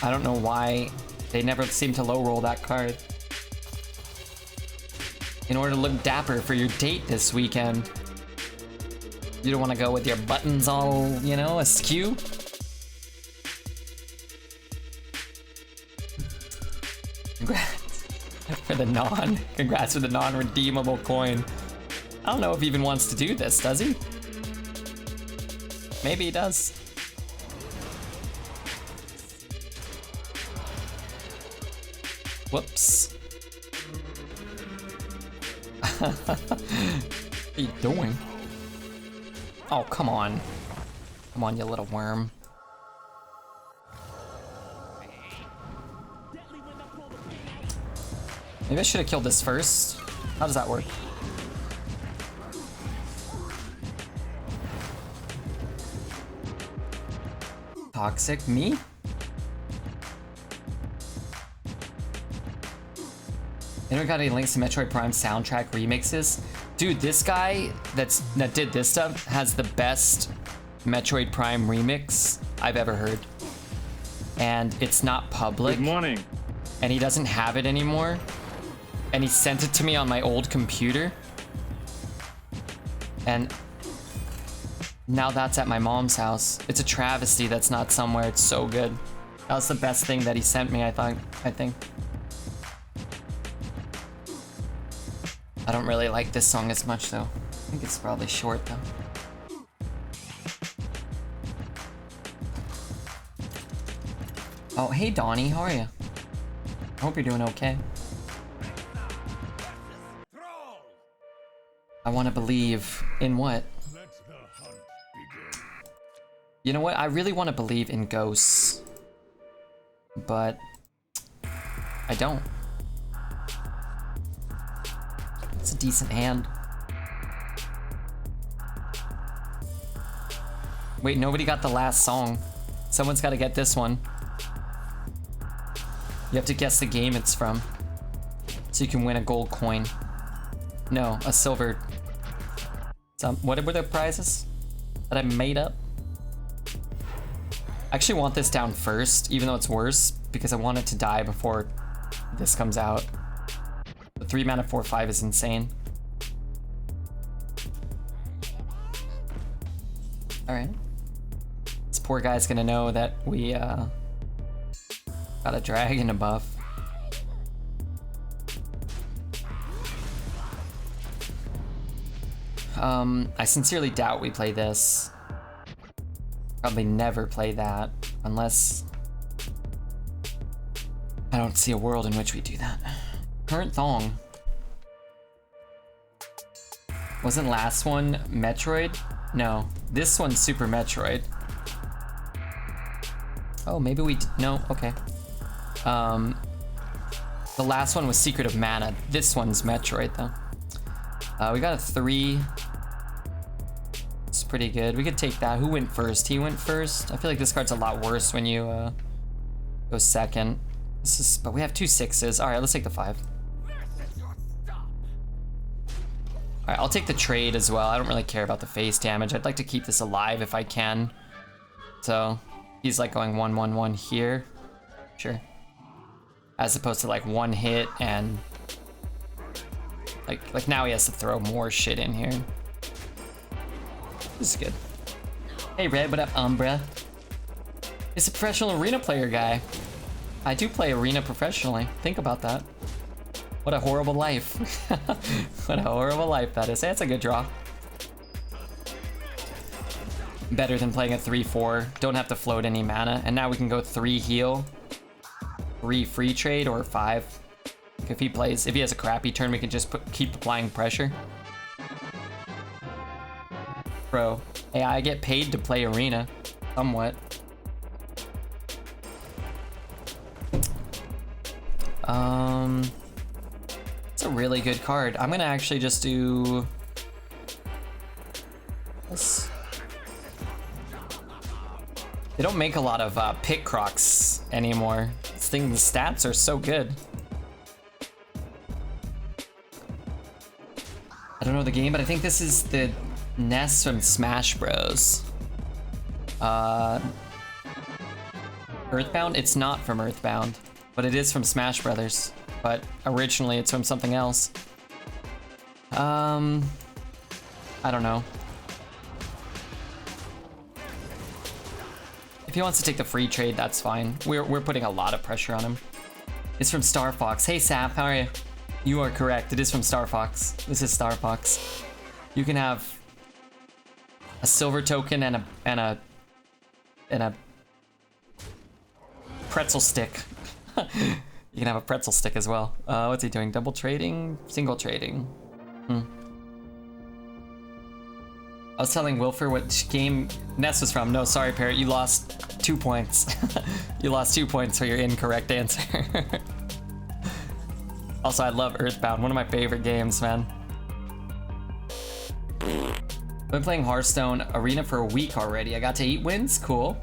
I don't know why they never seem to low roll that card. In order to look dapper for your date this weekend. You don't want to go with your buttons all, you know, askew. Congrats for the congrats for the non-redeemable coin. I don't know if he even wants to do this, does he? Maybe he does. Whoops. What are you doing? Oh, come on. Come on, you little worm. Maybe I should have killed this first. How does that work? Toxic me? Anyone got any links to Metroid Prime soundtrack remixes? Dude, this guy that did this stuff has the best Metroid Prime remix I've ever heard. And it's not public. Good morning. And he doesn't have it anymore. And he sent it to me on my old computer. And now that's at my mom's house. It's a travesty that's not somewhere. It's so good. That was the best thing that he sent me, I think. I don't really like this song as much though. I think it's probably short though. Oh, hey Donnie, how are you? I hope you're doing okay. I want to believe in what? You know what? I really want to believe in ghosts. But I don't. It's a decent hand. Wait, nobody got the last song. Someone's got to get this one. You have to guess the game it's from. So you can win a gold coin. No, a silver. What were the prizes that I made up? I actually want this down first, even though it's worse, because I want it to die before this comes out. The 3 mana 4/5 is insane. Alright. This poor guy's gonna know that we got a dragon to buff. I sincerely doubt we play this. Probably never play that, unless I don't see a world in which we do that. Current Thong. Wasn't last one Metroid? No, this one's Super Metroid. Oh, maybe we no, okay. The last one was Secret of Mana. This one's Metroid though. We got a 3. It's pretty good. We could take that. Who went first? He went first. I feel like this card's a lot worse when you go second. This is, but we have 2 6s. All right, let's take the 5. All right, I'll take the trade as well. I don't really care about the face damage. I'd like to keep this alive if I can. So he's like going 1/1/1 here. Sure. As opposed to like 1 hit and like now he has to throw more shit in here. This is good. Hey Red, what up, Umbra? It's a professional arena player guy. I do play arena professionally. Think about that. What a horrible life. What a horrible life that is. Hey, that's a good draw. Better than playing a 3/4. Don't have to float any mana. And now we can go 3 heal, 3 free trade, or 5. If he has a crappy turn, we can just keep applying pressure. Bro, hey, I get paid to play Arena. Somewhat. It's a really good card. I'm gonna actually just do this. They don't make a lot of pit crocs anymore. This thing, the stats are so good. I don't know the game, but I think this is the Ness from Smash Bros. Earthbound? It's not from Earthbound, but it is from Smash Brothers. But originally it's from something else. I don't know. If he wants to take the free trade, that's fine. We're putting a lot of pressure on him. It's from Star Fox. Hey Sap, how are you? You are correct. It is from Star Fox. This is Star Fox. You can have a silver token and a pretzel stick. You can have a pretzel stick as well. What's he doing? Double trading? Single trading. I was telling Wilfer what game Ness was from. No, sorry, Parrot. You lost 2 points. You lost 2 points for your incorrect answer. Also, I love Earthbound. One of my favorite games, man. I've been playing Hearthstone Arena for a week already. I got to 8 wins. Cool.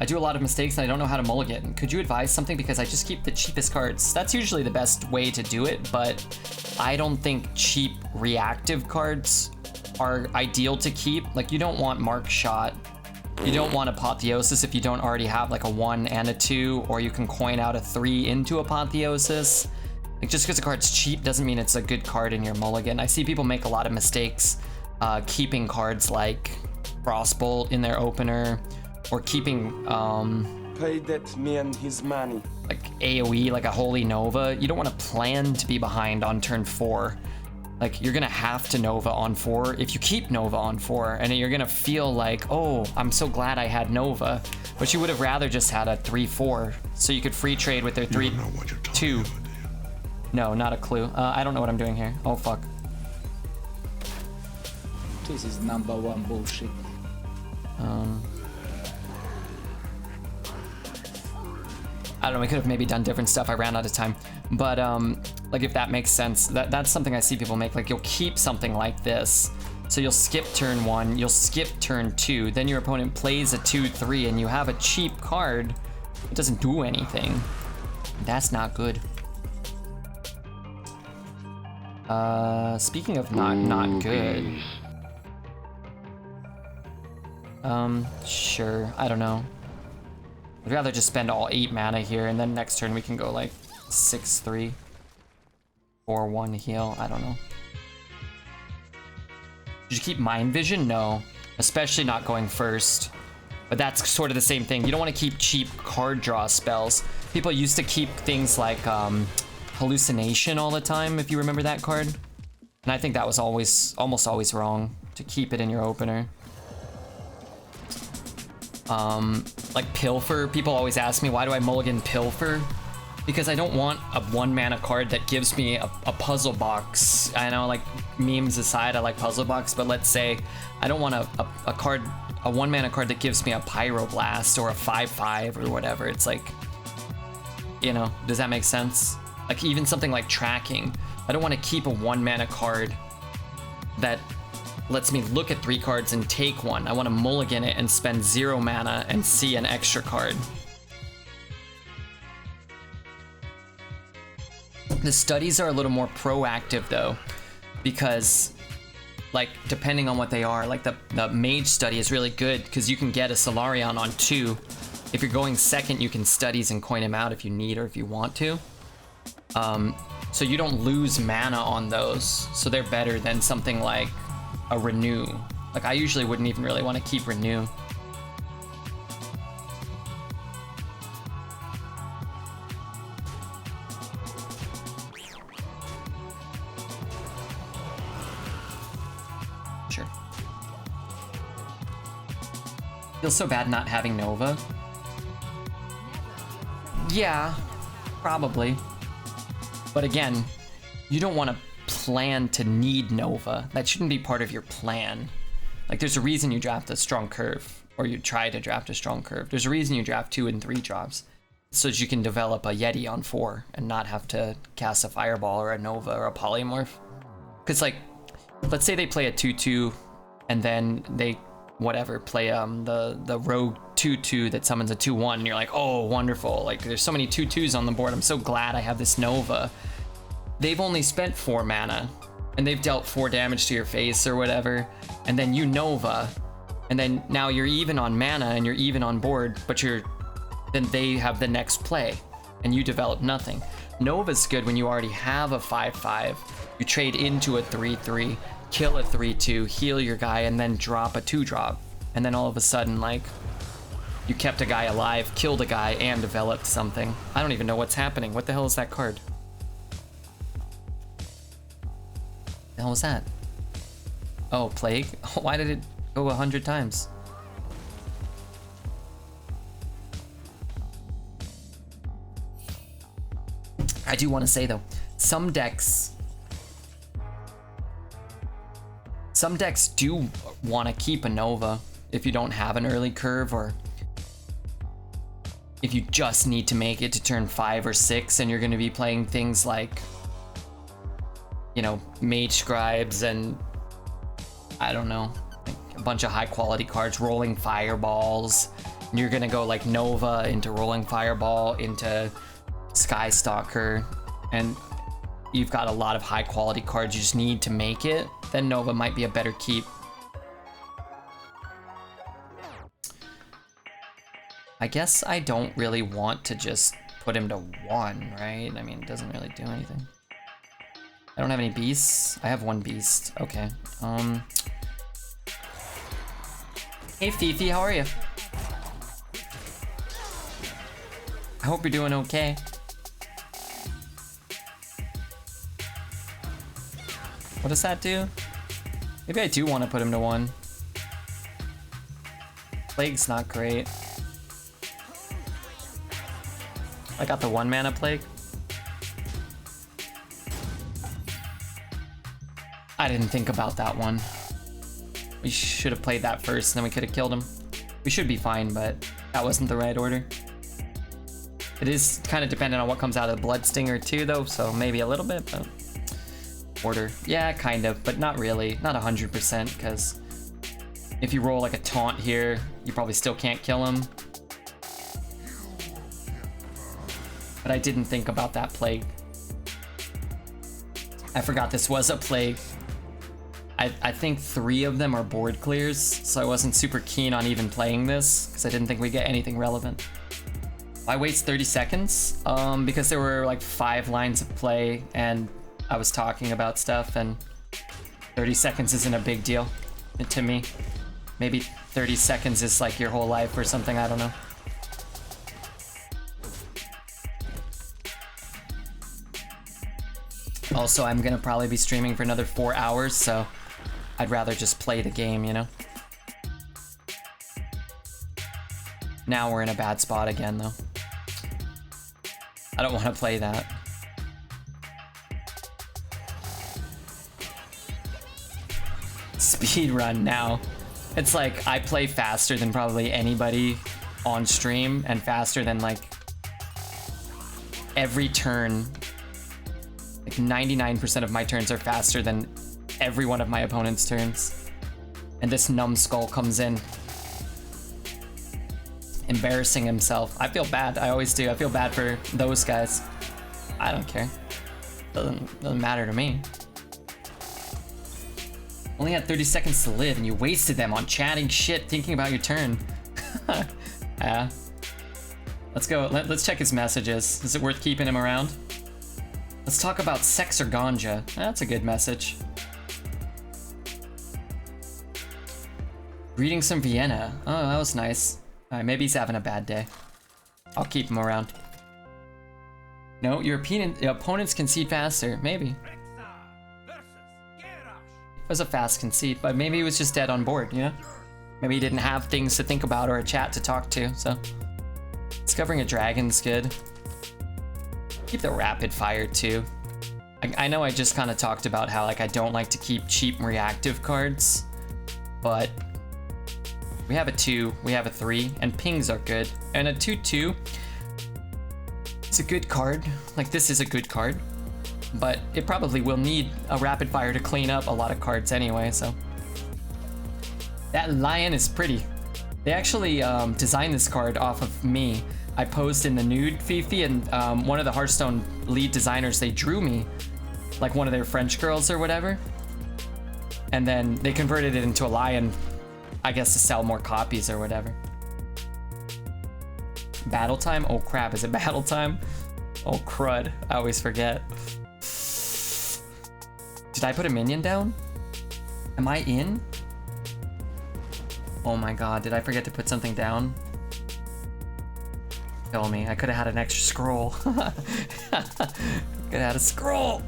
I do a lot of mistakes and I don't know how to mulligan. Could you advise something? Because I just keep the cheapest cards. That's usually the best way to do it, but I don't think cheap reactive cards are ideal to keep. Like, you don't want Mark Shot. You don't want Apotheosis if you don't already have like a 1 and a 2, or you can coin out a 3 into Apotheosis. Like, just because a card's cheap doesn't mean it's a good card in your mulligan. I see people make a lot of mistakes keeping cards like Frostbolt in their opener, or keeping Pay that man his money. like AoE, like a Holy Nova. You don't want to plan to be behind on turn 4. Like, you're gonna have to Nova on 4 if you keep Nova on 4, and you're gonna feel like, oh, I'm so glad I had Nova. But you would have rather just had a 3-4, so you could free trade with their 3-2. No, not a clue. I don't know what I'm doing here. Oh, fuck. This is #1 bullshit. I don't know, we could have maybe done different stuff. I ran out of time. But, like, if that makes sense, that's something I see people make. Like, you'll keep something like this. So you'll skip turn 1, you'll skip turn 2, then your opponent plays a 2-3, and you have a cheap card. It doesn't do anything. That's not good. Speaking of not good. Sure, I don't know. I'd rather just spend all 8 mana here, and then next turn we can go like 6-3. 4-1 heal, I don't know. Did you keep Mind Vision? No. Especially not going first. But that's sort of the same thing. You don't want to keep cheap card draw spells. People used to keep things like Hallucination all the time, if you remember that card. And I think that was almost always wrong, to keep it in your opener. Like Pilfer, people always ask me, why do I mulligan Pilfer? Because I don't want a 1 mana card that gives me a puzzle box. I know, like, memes aside, I like puzzle box, but let's say I don't want a card, a 1 mana card that gives me a Pyroblast or a 5/5 or whatever. It's like, you know, does that make sense? Like, even something like Tracking. I don't want to keep a 1 mana card that lets me look at 3 cards and take 1. I want to mulligan it and spend 0 mana and see an extra card. The studies are a little more proactive though, because, like, depending on what they are, like the mage study is really good because you can get a Solarion on 2. If you're going second, you can studies and coin him out if you need or if you want to. So you don't lose mana on those, so they're better than something like a Renew. Like, I usually wouldn't even really want to keep Renew. Sure. Feels so bad not having Nova. Yeah, probably. But again, you don't want to plan to need Nova. That shouldn't be part of your plan. Like there's a reason you draft a strong curve, or you try to draft a strong curve. There's a reason you draft 2 and 3 drops, so that you can develop a Yeti on 4 and not have to cast a Fireball or a Nova or a Polymorph. Because like, let's say they play a 2/2, and then they whatever play the rogue 2/2 that summons a 2/1, and you're like, oh wonderful, like there's so many 2/2s on the board, I'm so glad I have this Nova. They've only spent 4 mana, and they've dealt 4 damage to your face or whatever, and then you Nova, and then now you're even on mana and you're even on board, but then they have the next play, and you develop nothing. Nova's good when you already have a 5/5, you trade into a 3/3, kill a 3/2, heal your guy, and then drop a 2-drop, and then all of a sudden, like, you kept a guy alive, killed a guy, and developed something. I don't even know what's happening. What the hell is that card? The hell was that? Oh, Plague? Why did it go 100 times? I do want to say though, some decks do want to keep a Nova if you don't have an early curve, or if you just need to make it to turn 5 or 6 and you're going to be playing things like, you know, Mage Scribes and I don't know, like a bunch of high quality cards, rolling fireballs, and you're going to go like Nova into rolling fireball into Sky Stalker, and you've got a lot of high quality cards you just need to make it, then Nova might be a better keep. I guess I don't really want to just put him to 1, right? I mean, it doesn't really do anything. I don't have any beasts. I have 1 beast. Okay. Hey Fifi, how are you? I hope you're doing okay. What does that do? Maybe I do want to put him to 1. Plague's not great. I got the 1 mana Plague. I didn't think about that one. We should have played that first, and then we could have killed him. We should be fine, but that wasn't the right order. It is kind of dependent on what comes out of the Bloodstinger too, though, so maybe a little bit, but... Order. Yeah, kind of, but not really. Not 100%, because if you roll like a taunt here, you probably still can't kill him. But I didn't think about that Plague. I forgot this was a Plague. I think 3 of them are board clears, so I wasn't super keen on even playing this, because I didn't think we'd get anything relevant. I waste 30 seconds, because there were like 5 lines of play, and I was talking about stuff, and 30 seconds isn't a big deal to me. Maybe 30 seconds is like your whole life or something, I don't know. Also, I'm gonna probably be streaming for another 4 hours, so I'd rather just play the game, you know? Now we're in a bad spot again, though. I don't want to play that. Speed run now. It's like I play faster than probably anybody on stream, and faster than like every turn. Like 99% of my turns are faster than every one of my opponent's turns. And this numbskull comes in, embarrassing himself. I feel bad. I always do. I feel bad for those guys. I don't care. Doesn't matter to me. Only had 30 seconds to live, and you wasted them on chatting shit, thinking about your turn. Yeah. Let's go. Let's check his messages. Is it worth keeping him around? Let's talk about sex or ganja. That's a good message. Greetings from Vienna. Oh, that was nice. Alright, maybe he's having a bad day. I'll keep him around. No, your opponents concede faster. Maybe. It was a fast concede, but maybe he was just dead on board, you know? Maybe he didn't have things to think about or a chat to talk to, so... Discovering a dragon's good. Keep the rapid fire too. I know I just kind of talked about how like I don't like to keep cheap reactive cards, but we have a 2, we have a 3, and pings are good. And a 2/2, it's a good card. Like, this is a good card, but it probably will need a rapid fire to clean up a lot of cards anyway, so. That lion is pretty. They actually designed this card off of me. I posed in the nude Fifi, and one of the Hearthstone lead designers, they drew me like one of their French girls or whatever. And then they converted it into a lion, I guess to sell more copies or whatever. Battle time? Oh crap, is it battle time? Oh crud, I always forget. Did I put a minion down? Am I in? Oh my god, did I forget to put something down? Kill me, I could have had an extra scroll. Could have had a scroll!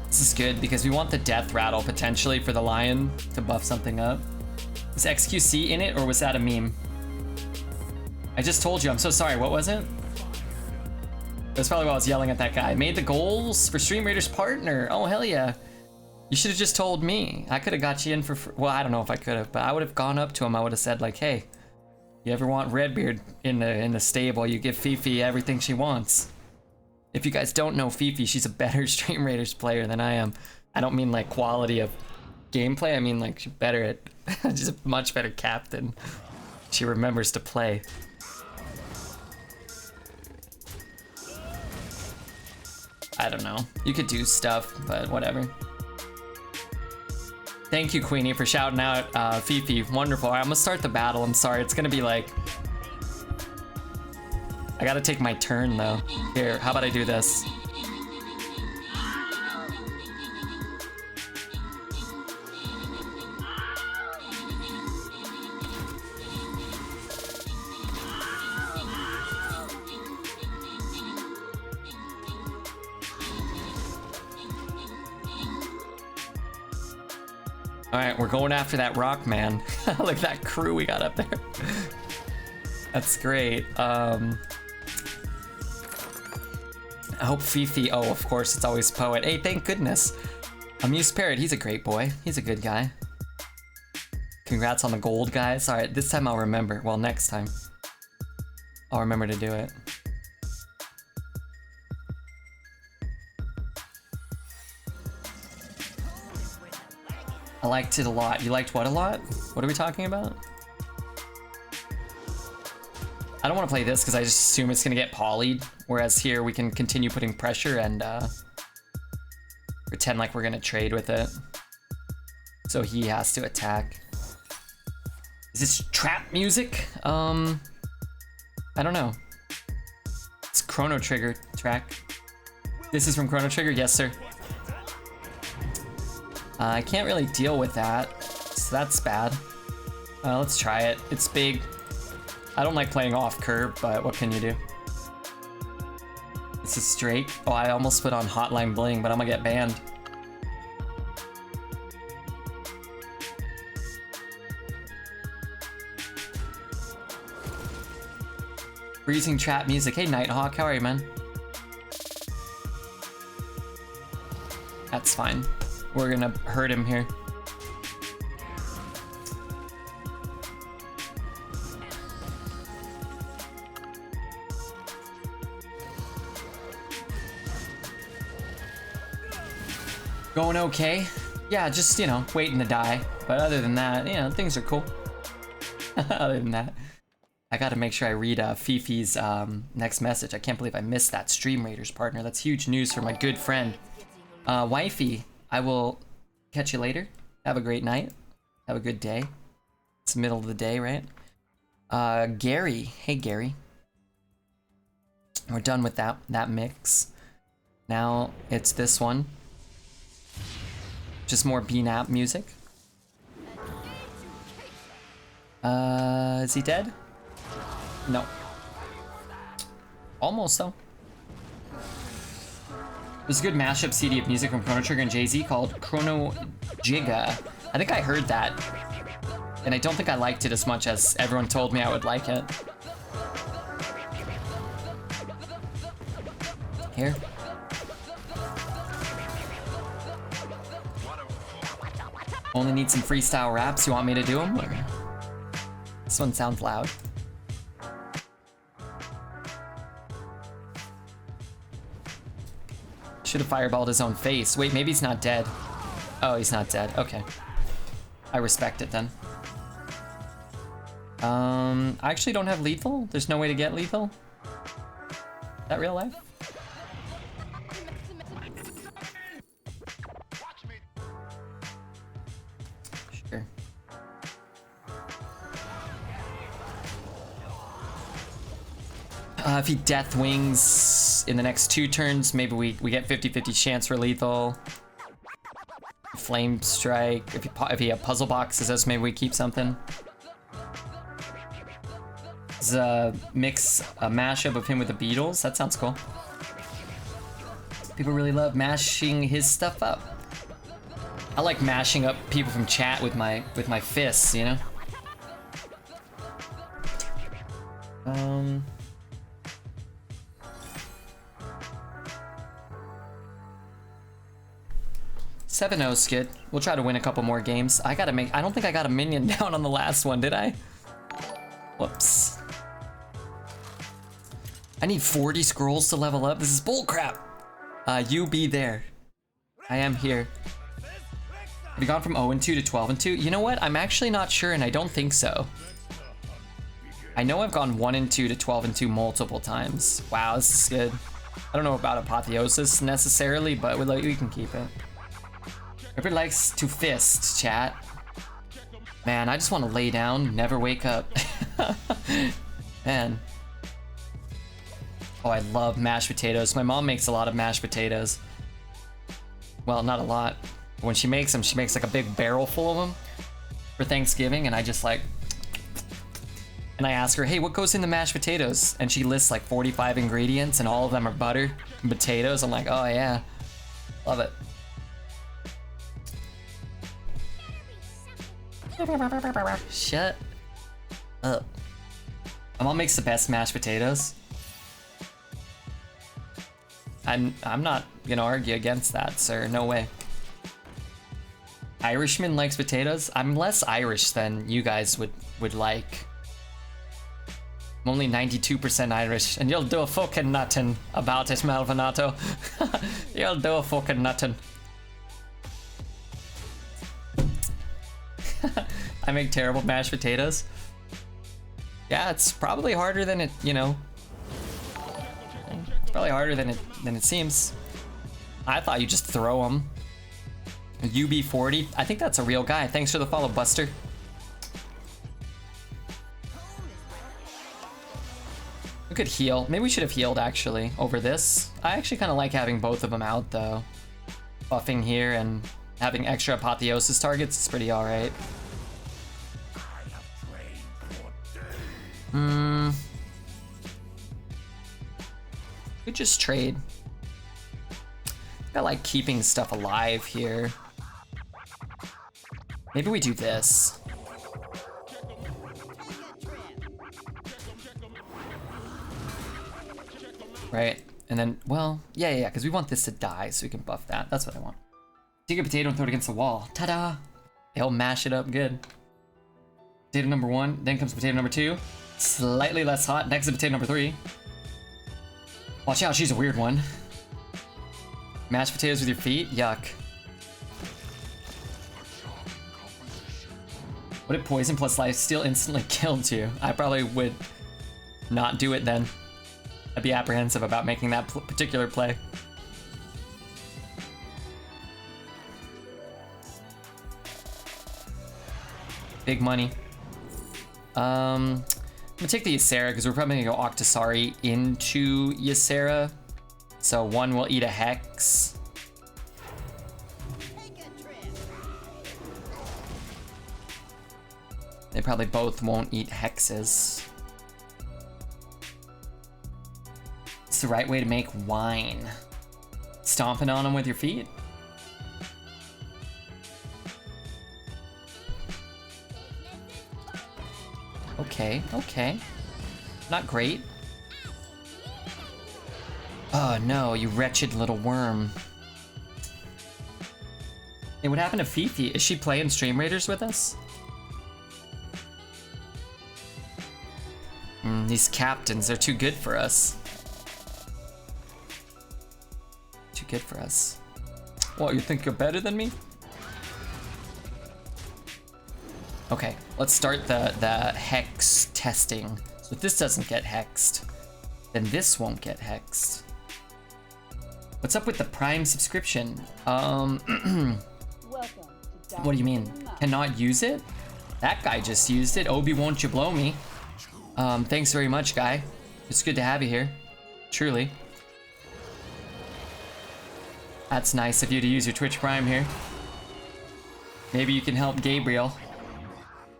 This is good because we want the death rattle potentially for the lion to buff something up. Is XQC in it or was that a meme? I just told you, I'm so sorry, what was it? It was probably while I was yelling at that guy. Made the goals for Stream Raiders partner. Oh, hell yeah. You should have just told me. I could have got you in for free. Well, I don't know if I could have, but I would have gone up to him. I would have said like, hey, you ever want Redbeard in the stable? You give Fifi everything she wants. If you guys don't know Fifi, she's a better Stream Raiders player than I am. I don't mean like quality of gameplay. I mean like she's better at, she's a much better captain. She remembers to play. I don't know. You could do stuff, but whatever. Thank you, Queenie, for shouting out Fifi. Wonderful. All right, I'm gonna start the battle. I'm sorry. It's gonna be like... I gotta take my turn, though. Here, how about I do this? All right, we're going after that rock man. Look at that crew we got up there. That's great. I hope Fifi, oh, of course, it's always Poet. Hey, thank goodness. Amused Parrot, he's a great boy. He's a good guy. Congrats on the gold, guys. All right, this time I'll remember. Well, next time. I'll remember to do it. I liked it a lot. You liked what a lot? What are we talking about? I don't want to play this because I just assume it's going to get polyed, whereas here we can continue putting pressure and pretend like we're going to trade with it. So he has to attack. Is this trap music? I don't know. It's Chrono Trigger track. This is from Chrono Trigger? Yes, sir. I can't really deal with that, so that's bad. Let's try it. It's big. I don't like playing off curve, but what can you do? This is straight. Oh, I almost put on Hotline Bling, but I'm gonna get banned. Freezing trap music. Hey, Nighthawk, how are you, man? That's fine. We're gonna hurt him here. Going okay? Yeah, just, you know, waiting to die. But other than that, you know, things are cool. Other than that, I gotta make sure I read Fifi's next message. I can't believe I missed that Stream Raiders partner. That's huge news for my good friend. Wifey, I will catch you later. Have a great night. Have a good day. It's the middle of the day, right? Gary. Hey, Gary. We're done with that mix. Now it's this one. Just more BNAP music. Is he dead? No. Almost, though. There's a good mashup CD of music from Chrono Trigger and Jay-Z called Chrono Jigga. I think I heard that. And I don't think I liked it as much as everyone told me I would like it. Here. Only need some freestyle raps. You want me to do them? This one sounds loud. Should have fireballed his own face. Wait, maybe he's not dead. Oh, he's not dead. Okay. I respect it then. I actually don't have lethal. There's no way to get lethal. Is that real life? Sure. If he death wings in the next 2 turns, maybe we get 50-50 chance for lethal. Flame strike. If he puzzle boxes us, maybe we keep something. Mix a mashup of him with the Beatles. That sounds cool. People really love mashing his stuff up. I like mashing up people from chat with my fists, you know? 7-0 skid. We'll try to win a couple more games. I don't think I got a minion down on the last one, did I? Whoops. I need 40 scrolls to level up. This is bullcrap. You be there. I am here. Have you gone from 0-2 to 12-2? You know what? I'm actually not sure, and I don't think so. I know I've gone 1-2 to 12-2 multiple times. Wow, this is good. I don't know about apotheosis necessarily, but we can keep it. Everybody likes to fist, chat. Man, I just want to lay down, never wake up. Man. Oh, I love mashed potatoes. My mom makes a lot of mashed potatoes. Well, not a lot. But when she makes them, she makes like a big barrel full of them for Thanksgiving, and I just like... And I ask her, hey, what goes in the mashed potatoes? And she lists like 45 ingredients, and all of them are butter and potatoes. I'm like, oh yeah. Love it. Shut up. My mom makes the best mashed potatoes. I'm not gonna argue against that, sir. No way. Irishman likes potatoes. I'm less Irish than you guys would like. I'm only 92% Irish, and you'll do a fucking nothing about it, Malvinato. You'll do a fucking nothing. I make terrible mashed potatoes. Yeah, it's probably harder than it, you know. It's probably harder than it seems. I thought you just throw them. UB40. I think that's a real guy. Thanks for the follow, Buster. We could heal. Maybe we should have healed actually over this. I actually kind of like having both of them out though. Buffing here and having extra apotheosis targets is pretty alright. Could just trade. I like keeping stuff alive here. Maybe we do this. Right, and then, well, yeah, because we want this to die so we can buff that. That's what I want. Take a potato and throw it against the wall. Ta-da! They'll mash it up good. Potato number 1, then comes potato number 2. Slightly less hot. Next is potato number 3. Watch out, she's a weird one. Mashed potatoes with your feet? Yuck. What if poison plus life steal instantly killed you? I probably would not do it then. I'd be apprehensive about making that particular play. Big money. I'm gonna take the Ysera because we're probably gonna go Octosari into Ysera. So one will eat a Hex. They probably both won't eat Hexes. It's the right way to make wine. Stomping on them with your feet? Okay. Not great. Oh no, you wretched little worm. Hey, what happened to Fifi? Is she playing Stream Raiders with us? These captains, they're too good for us. Too good for us. What, you think you're better than me? Okay, let's start the hex testing. So if this doesn't get hexed, then this won't get hexed. What's up with the Prime subscription? What do you mean? Cannot use it? That guy just used it. Obi, won't you blow me? Thanks very much, guy. It's good to have you here. Truly. That's nice of you to use your Twitch Prime here. Maybe you can help Gabriel.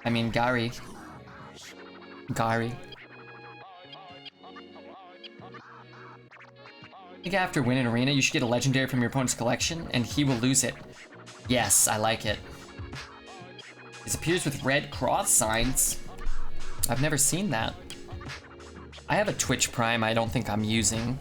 I mean, Gary. Gary. I think after winning arena, you should get a legendary from your opponent's collection, and he will lose it. Yes, I like it. This appears with red cross signs. I've never seen that. I have a Twitch Prime I don't think I'm using.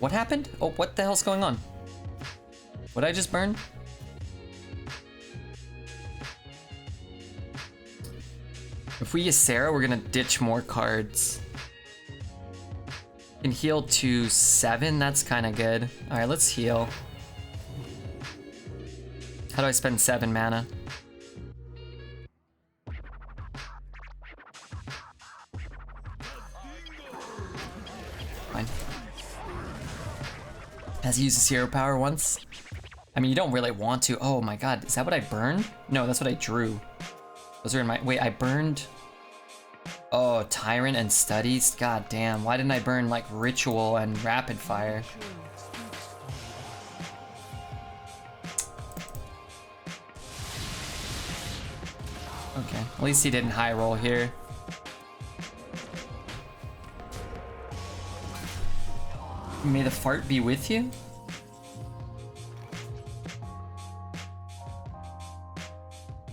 What happened? Oh, what the hell's going on? What did I just burn? If we use Sarah, we're gonna ditch more cards. Can heal to 7, that's kinda good. Alright, let's heal. How do I spend 7 mana? Fine. Has he used his hero power once? I mean, you don't really want to. Oh my god, is that what I burned? No, that's what I drew. Those are in my... Wait, I burned... Oh, Tyrant and Studies? God damn, why didn't I burn, like, Ritual and Rapid Fire? Okay, at least he didn't high roll here. May the fart be with you?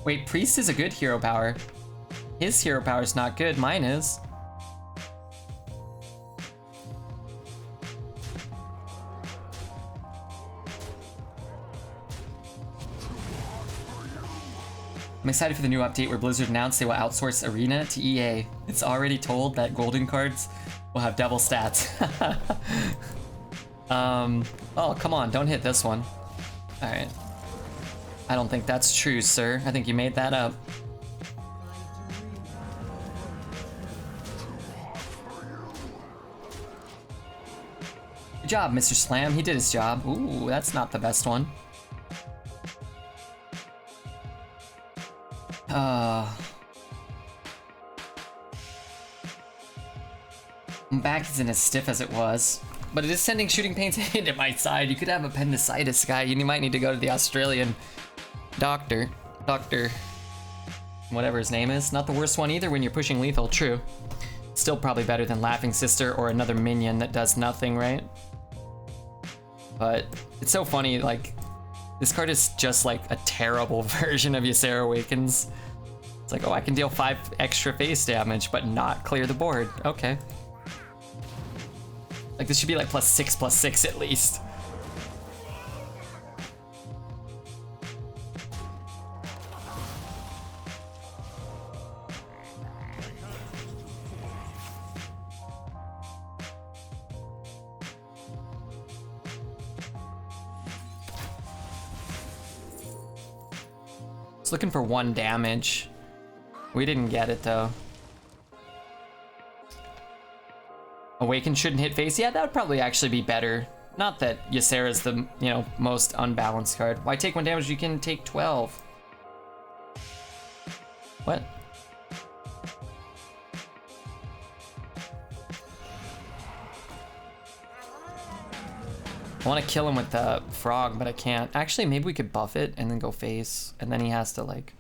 Wait, Priest is a good hero power. His hero power is not good, mine is. I'm excited for the new update where Blizzard announced they will outsource Arena to EA. It's already told that golden cards will have double stats. Oh, come on, don't hit this one. Alright. I don't think that's true, sir. I think you made that up. Good job, Mr. Slam. He did his job. Ooh, that's not the best one. My back isn't as stiff as it was, but it is sending shooting pains into my side. You could have appendicitis, guy, and you might need to go to the Australian doctor. Doctor, whatever his name is. Not the worst one either when you're pushing lethal, true. Still probably better than Laughing Sister or another minion that does nothing, right? But it's so funny, like, this card is just like a terrible version of Ysera Awakens. It's like, oh, I can deal 5 extra face damage, but not clear the board. Okay. Like, this should be like +6/+6 at least. It's looking for 1 damage. We didn't get it though. Awaken shouldn't hit face. Yeah, that would probably actually be better. Not that Ysera's the, you know, most unbalanced card. Why take 1 damage? You can take 12. What? I want to kill him with the frog, but I can't. Actually, maybe we could buff it and then go face, and then he has to like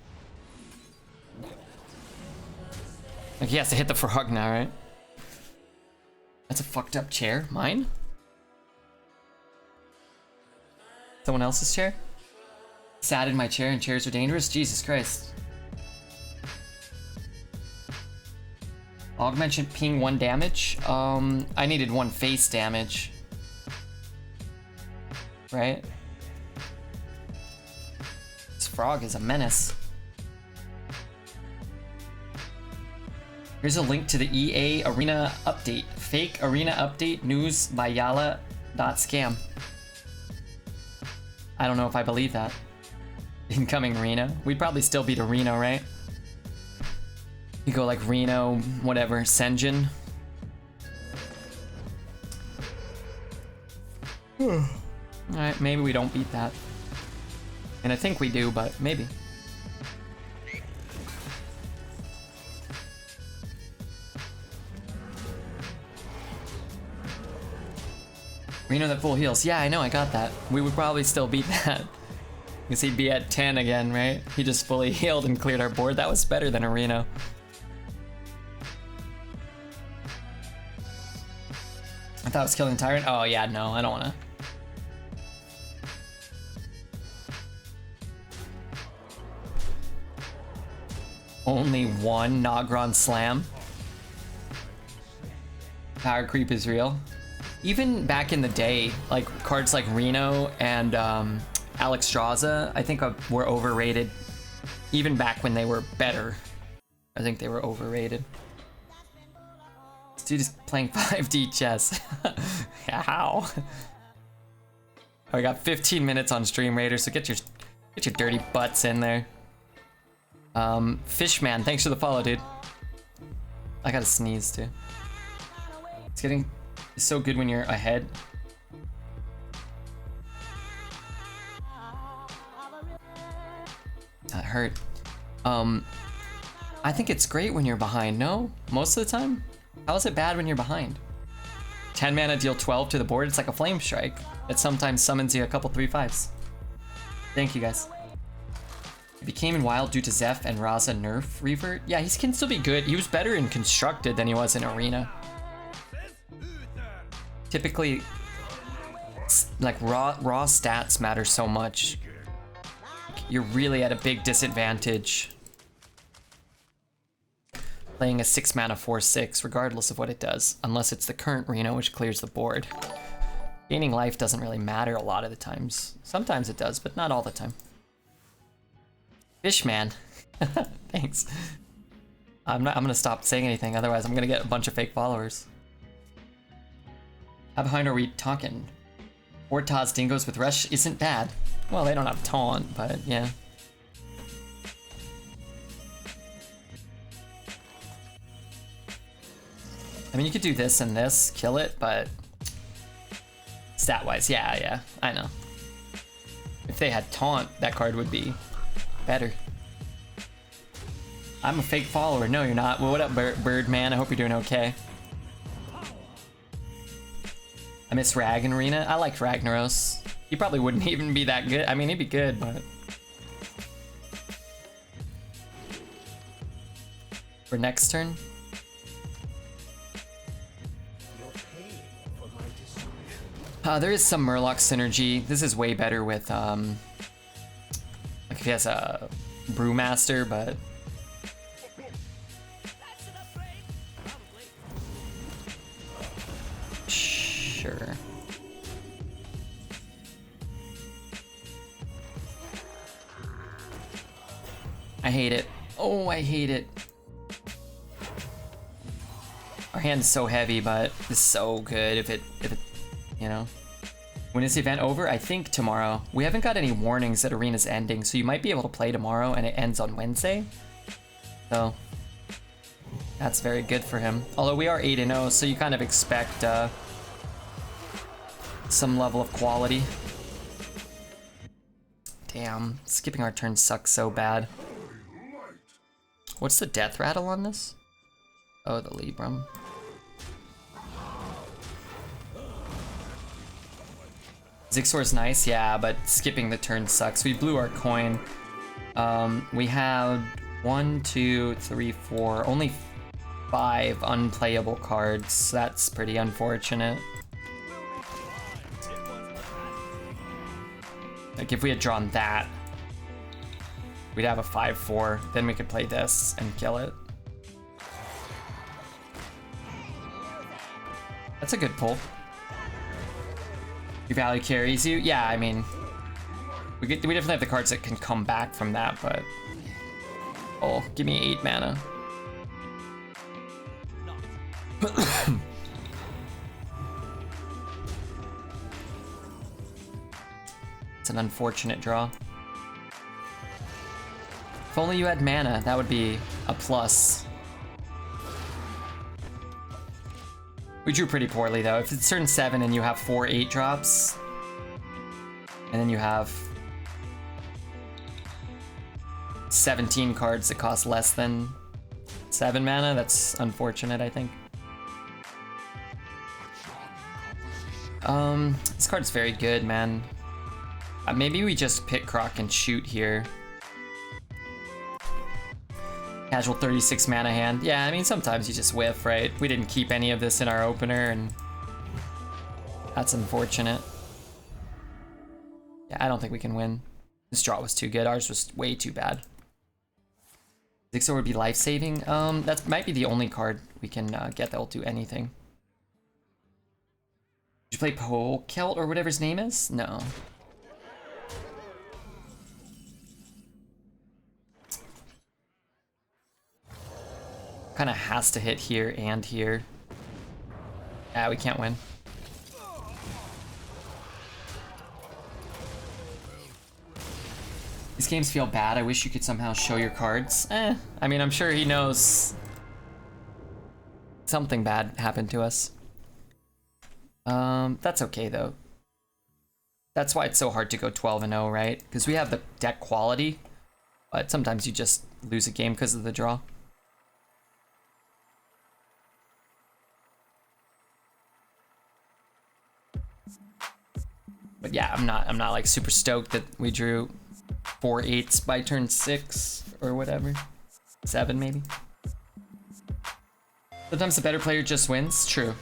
he has to hit the frog now, right? That's a fucked up chair. Mine? Someone else's chair? Sat in my chair and chairs are dangerous? Jesus Christ. Augmented ping 1 damage? I needed 1 face damage. Right? This frog is a menace. Here's a link to the EA Arena update. Fake Arena update news by Yala.scam. I don't know if I believe that. Incoming Reno. We'd probably still beat a Reno, right? You go like Reno, whatever, Senjin. Alright, maybe we don't beat that. And I think we do, but maybe. Reno that full heals. Yeah, I know, I got that. We would probably still beat that. Because he'd be at 10 again, right? He just fully healed and cleared our board. That was better than a Reno. I thought it was killing Tyrant. Oh yeah, no, I don't wanna. Only 1 Nogron Slam. Power creep is real. Even back in the day, like cards like Reno and Alexstrasza, I think were overrated. Even back when they were better, I think they were overrated. This dude is playing 5D chess. How? I got 15 minutes on Stream Raider, so get your dirty butts in there. Fishman, thanks for the follow, dude. I gotta sneeze too. It's so good when you're ahead. That hurt. I think it's great when you're behind, no? Most of the time? How is it bad when you're behind? 10 mana, deal 12 to the board. It's like a flame strike. It sometimes summons you a couple 3/5s. Thank you, guys. He became in wild due to Zeph and Raza nerf revert. Yeah, he can still be good. He was better in constructed than he was in arena. Typically, like raw stats matter so much. You're really at a big disadvantage playing a 6 mana 4/6, regardless of what it does, unless it's the current Reno, which clears the board. Gaining life doesn't really matter a lot of the times. Sometimes it does, but not all the time. Fishman, thanks. I'm gonna stop saying anything, otherwise I'm gonna get a bunch of fake followers. How behind are we talking? Ortaz Dingoes with Rush isn't bad. Well, they don't have taunt, but yeah. I mean, you could do this and this, kill it, but stat-wise, yeah, I know. If they had taunt, that card would be better. I'm a fake follower. No, you're not. Well, what up, Birdman? I hope you're doing okay. I miss Rag and Arena. I liked Ragnaros. He probably wouldn't even be that good. I mean, he'd be good, but... For next turn? There is some Murloc synergy. This is way better with, like if he has a Brewmaster, but... Sure. I hate it. Oh, I hate it. Our hand's so heavy, but it's so good if it, you know. When is the event over? I think tomorrow. We haven't got any warnings that Arena's ending, so you might be able to play tomorrow and it ends on Wednesday. So that's very good for him. Although we are 8-0, so you kind of expect some level of quality. Damn, skipping our turn sucks so bad. What's the death rattle on this? Oh, the Libram. Zigsor's nice, yeah, but skipping the turn sucks. We blew our coin. We had 1, 2, 3, 4, only 5 unplayable cards. That's pretty unfortunate. Like if we had drawn that, we'd have a 5/4. Then we could play this and kill it. That's a good pull. Your value carries you. Yeah, I mean, we definitely have the cards that can come back from that, but oh, give me 8 mana. It's an unfortunate draw. If only you had mana, that would be a plus. We drew pretty poorly though. If it's turn 7 and you have 4 8-drops, and then you have 17 cards that cost less than 7 mana, that's unfortunate, I think. This card's very good, man. Maybe we just pick Croc and shoot here. Casual 36 mana hand. Yeah, I mean, sometimes you just whiff, right? We didn't keep any of this in our opener, and that's unfortunate. Yeah, I don't think we can win. This draw was too good. Ours was way too bad. Zixor would be life-saving. That might be the only card we can get that will do anything. Did you play Polkelt or whatever his name is? No. Kind of has to hit here and here. Yeah, we can't win. These games feel bad. I wish you could somehow show your cards. I mean, I'm sure he knows something bad happened to us. That's okay though. That's why it's so hard to go 12-0, right? Because we have the deck quality, but sometimes you just lose a game because of the draw. But yeah, I'm not like super stoked that we drew 4 8s by turn 6 or whatever. 7 maybe. Sometimes the better player just wins. True.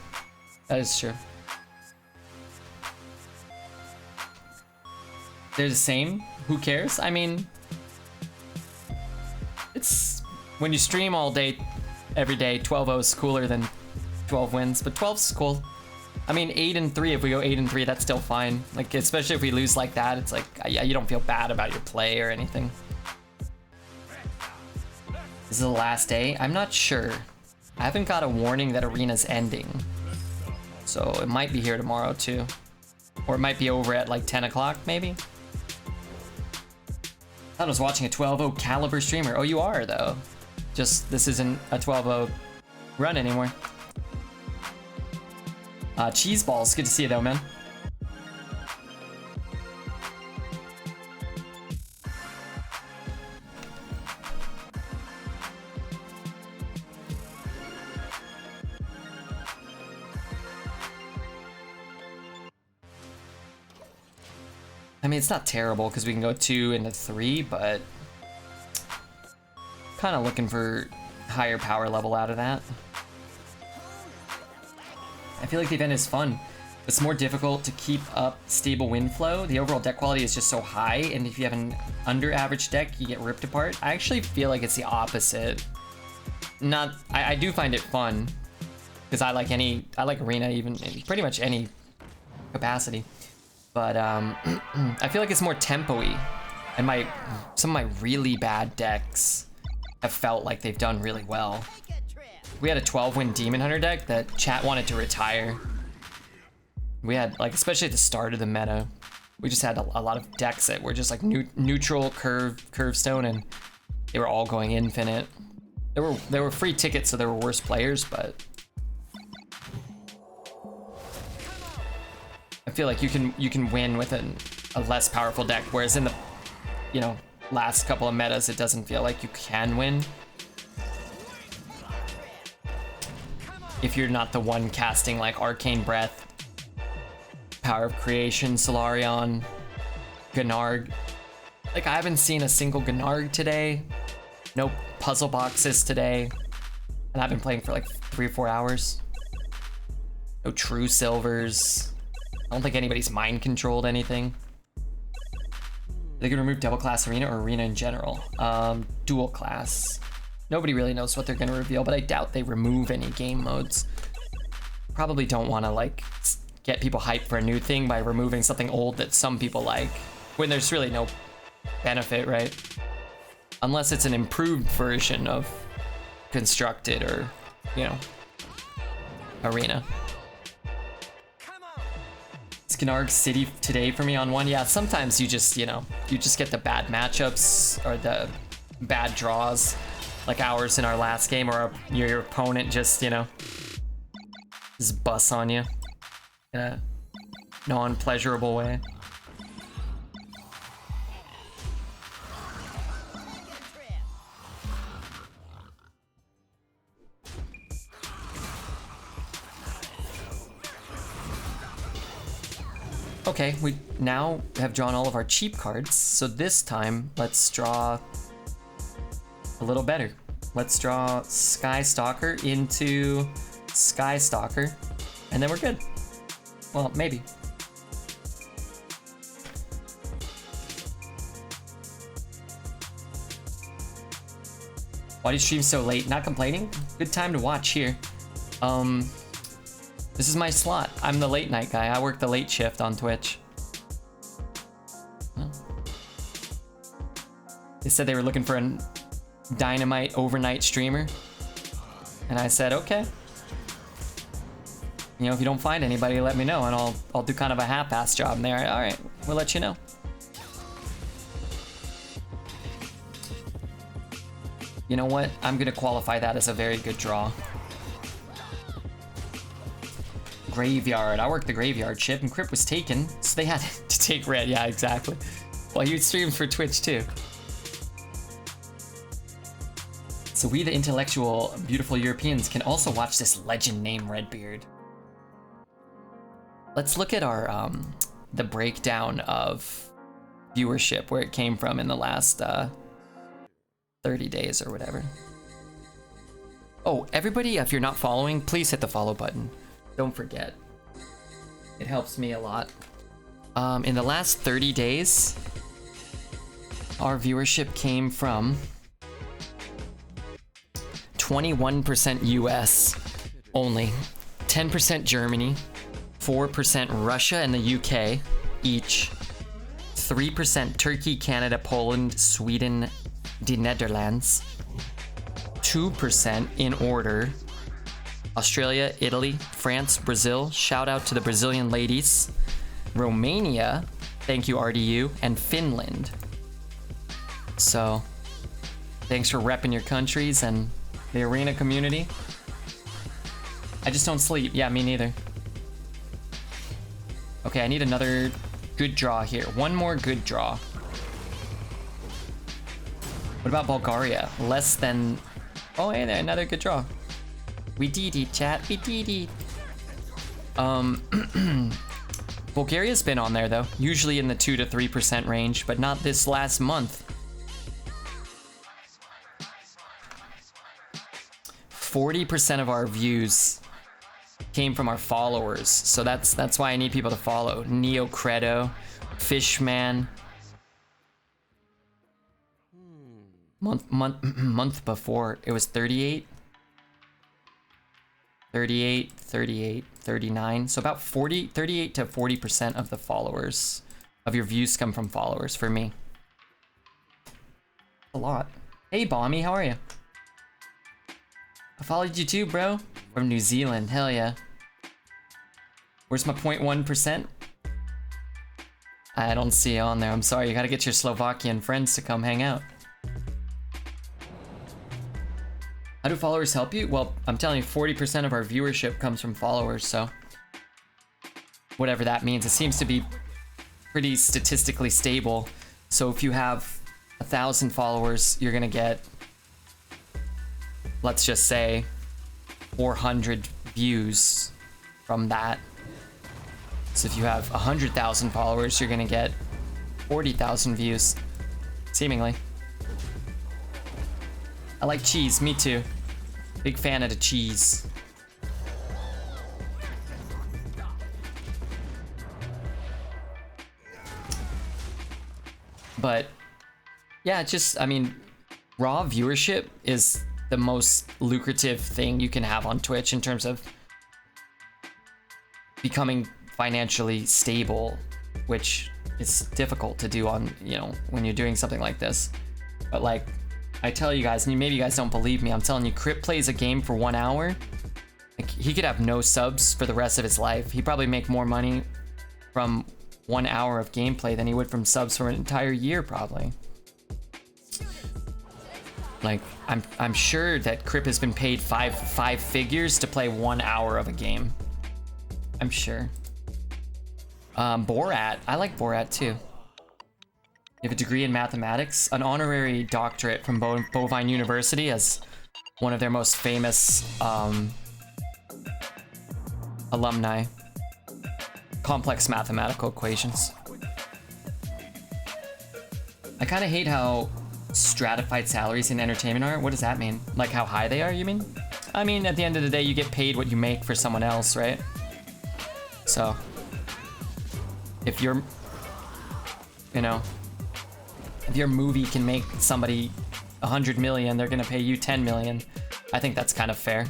That is true. They're the same. Who cares? I mean, it's when you stream all day, every day, 12-0 is cooler than 12 wins, but 12's cool. I mean, 8-3, if we go 8-3, that's still fine. Like, especially if we lose like that, it's like, yeah, you don't feel bad about your play or anything. This is the last day? I'm not sure. I haven't got a warning that Arena's ending. So it might be here tomorrow too. Or it might be over at like 10 o'clock, maybe? I thought I was watching a 12-0 caliber streamer. Oh, you are though. Just, this isn't a 12-0 run anymore. Cheese balls, good to see you though, man. I mean, it's not terrible because we can go 2 into 3, but kind of looking for higher power level out of that. I feel like the event is fun. It's more difficult to keep up stable win flow. The overall deck quality is just so high, and if you have an under average deck, you get ripped apart. I actually feel like it's the opposite. I do find it fun because I like Arena even in pretty much any capacity. But I feel like it's more tempo-y, and some of my really bad decks have felt like they've done really well. We had a 12-win Demon Hunter deck that chat wanted to retire. We had, like, especially at the start of the meta, we just had a lot of decks that were just like neutral curve stone, and they were all going infinite. There were free tickets, so there were worse players, but I feel like you can win with a less powerful deck, whereas in the last couple of metas, it doesn't feel like you can win. If you're not the one casting like Arcane Breath, Power of Creation, Solarion, Gnarg. Like, I haven't seen a single Gnarg today. No puzzle boxes today. And I've been playing for like 3 or 4 hours. No true silvers. I don't think anybody's mind controlled anything. They can remove double class arena or arena in general. Dual class. Nobody really knows what they're gonna reveal, but I doubt they remove any game modes. Probably don't want to like get people hyped for a new thing by removing something old that some people like, when there's really no benefit, right? Unless it's an improved version of Constructed or, you know, Arena. Skinarg City today for me on 1. Yeah, sometimes you just, you know, you just get the bad matchups or the bad draws, like ours in our last game, or your opponent just, you know, just busts on you in a non-pleasurable way. Okay, we now have drawn all of our cheap cards, so this time let's draw a little better. Let's draw Sky Stalker into Sky Stalker, and then we're good. Well, maybe. Why do you stream so late? Not complaining. Good time to watch here. This is my slot. I'm the late night guy. I work the late shift on Twitch. Well, they said they were looking for a dynamite overnight streamer, and I said, okay. You know, if you don't find anybody, let me know, and I'll do kind of a half-ass job. And they're all right. We'll let you know. You know what? I'm gonna qualify that as a very good draw. Graveyard. I worked the graveyard ship, and Crypt was taken, so they had to take red. Yeah, exactly. Well, he streams for Twitch too. So we, the intellectual, beautiful Europeans, can also watch this legend named Redbeard. Let's look at our the breakdown of viewership, where it came from in the last 30 days or whatever. Oh, everybody, if you're not following, please hit the follow button. Don't forget. It helps me a lot. In the last 30 days, our viewership came from 21% US only, 10% Germany, 4% Russia and the UK each, 3% Turkey, Canada, Poland, Sweden, the Netherlands, 2% in order Australia, Italy, France, Brazil, shout out to the Brazilian ladies, Romania, thank you RDU, and Finland. So, thanks for repping your countries and the arena community. I just don't sleep. Yeah, me neither. Okay, I need another good draw here. One more good draw. What about Bulgaria? Less than... Oh, hey there, another good draw. We did it, chat. We did it. Bulgaria's been on there, though. Usually in the 2 to 3% range, but not this last month. 40% of our views came from our followers, so that's why I need people to follow. Neo Credo, Fishman. Month before it was 38, 39. So about 38 to 40% of the followers of your views come from followers for me. A lot. Hey Bommy, how are you? I followed you too, bro. From New Zealand, hell yeah. Where's my 0.1%? I don't see it on there. I'm sorry, you gotta get your Slovakian friends to come hang out. How do followers help you? Well, I'm telling you, 40% of our viewership comes from followers, so whatever that means. It seems to be pretty statistically stable. So if you have 1,000 followers, you're gonna get, let's just say, 400 views from that. So if you have 100,000 followers, you're gonna get 40,000 views, seemingly. I like cheese, me too. Big fan of the cheese. But yeah, it's just, I mean, raw viewership is the most lucrative thing you can have on Twitch in terms of becoming financially stable, which is difficult to do on, you know, when you're doing something like this. But like, I tell you guys, and maybe you guys don't believe me, I'm telling you, Crip plays a game for 1 hour. Like, he could have no subs for the rest of his life. He'd probably make more money from 1 hour of gameplay than he would from subs for an entire year, probably. Like, I'm sure that Crip has been paid five figures to play 1 hour of a game. I'm sure. Borat, I like Borat too. You have a degree in mathematics, an honorary doctorate from Bovine University as one of their most famous alumni. Complex mathematical equations. I kind of hate how stratified salaries in entertainment are. What does that mean? Like how high they are, you mean? I mean, at the end of the day, you get paid what you make for someone else, right? So, if you're, you know, if your movie can make somebody 100 million, they're gonna pay you 10 million. I think that's kind of fair.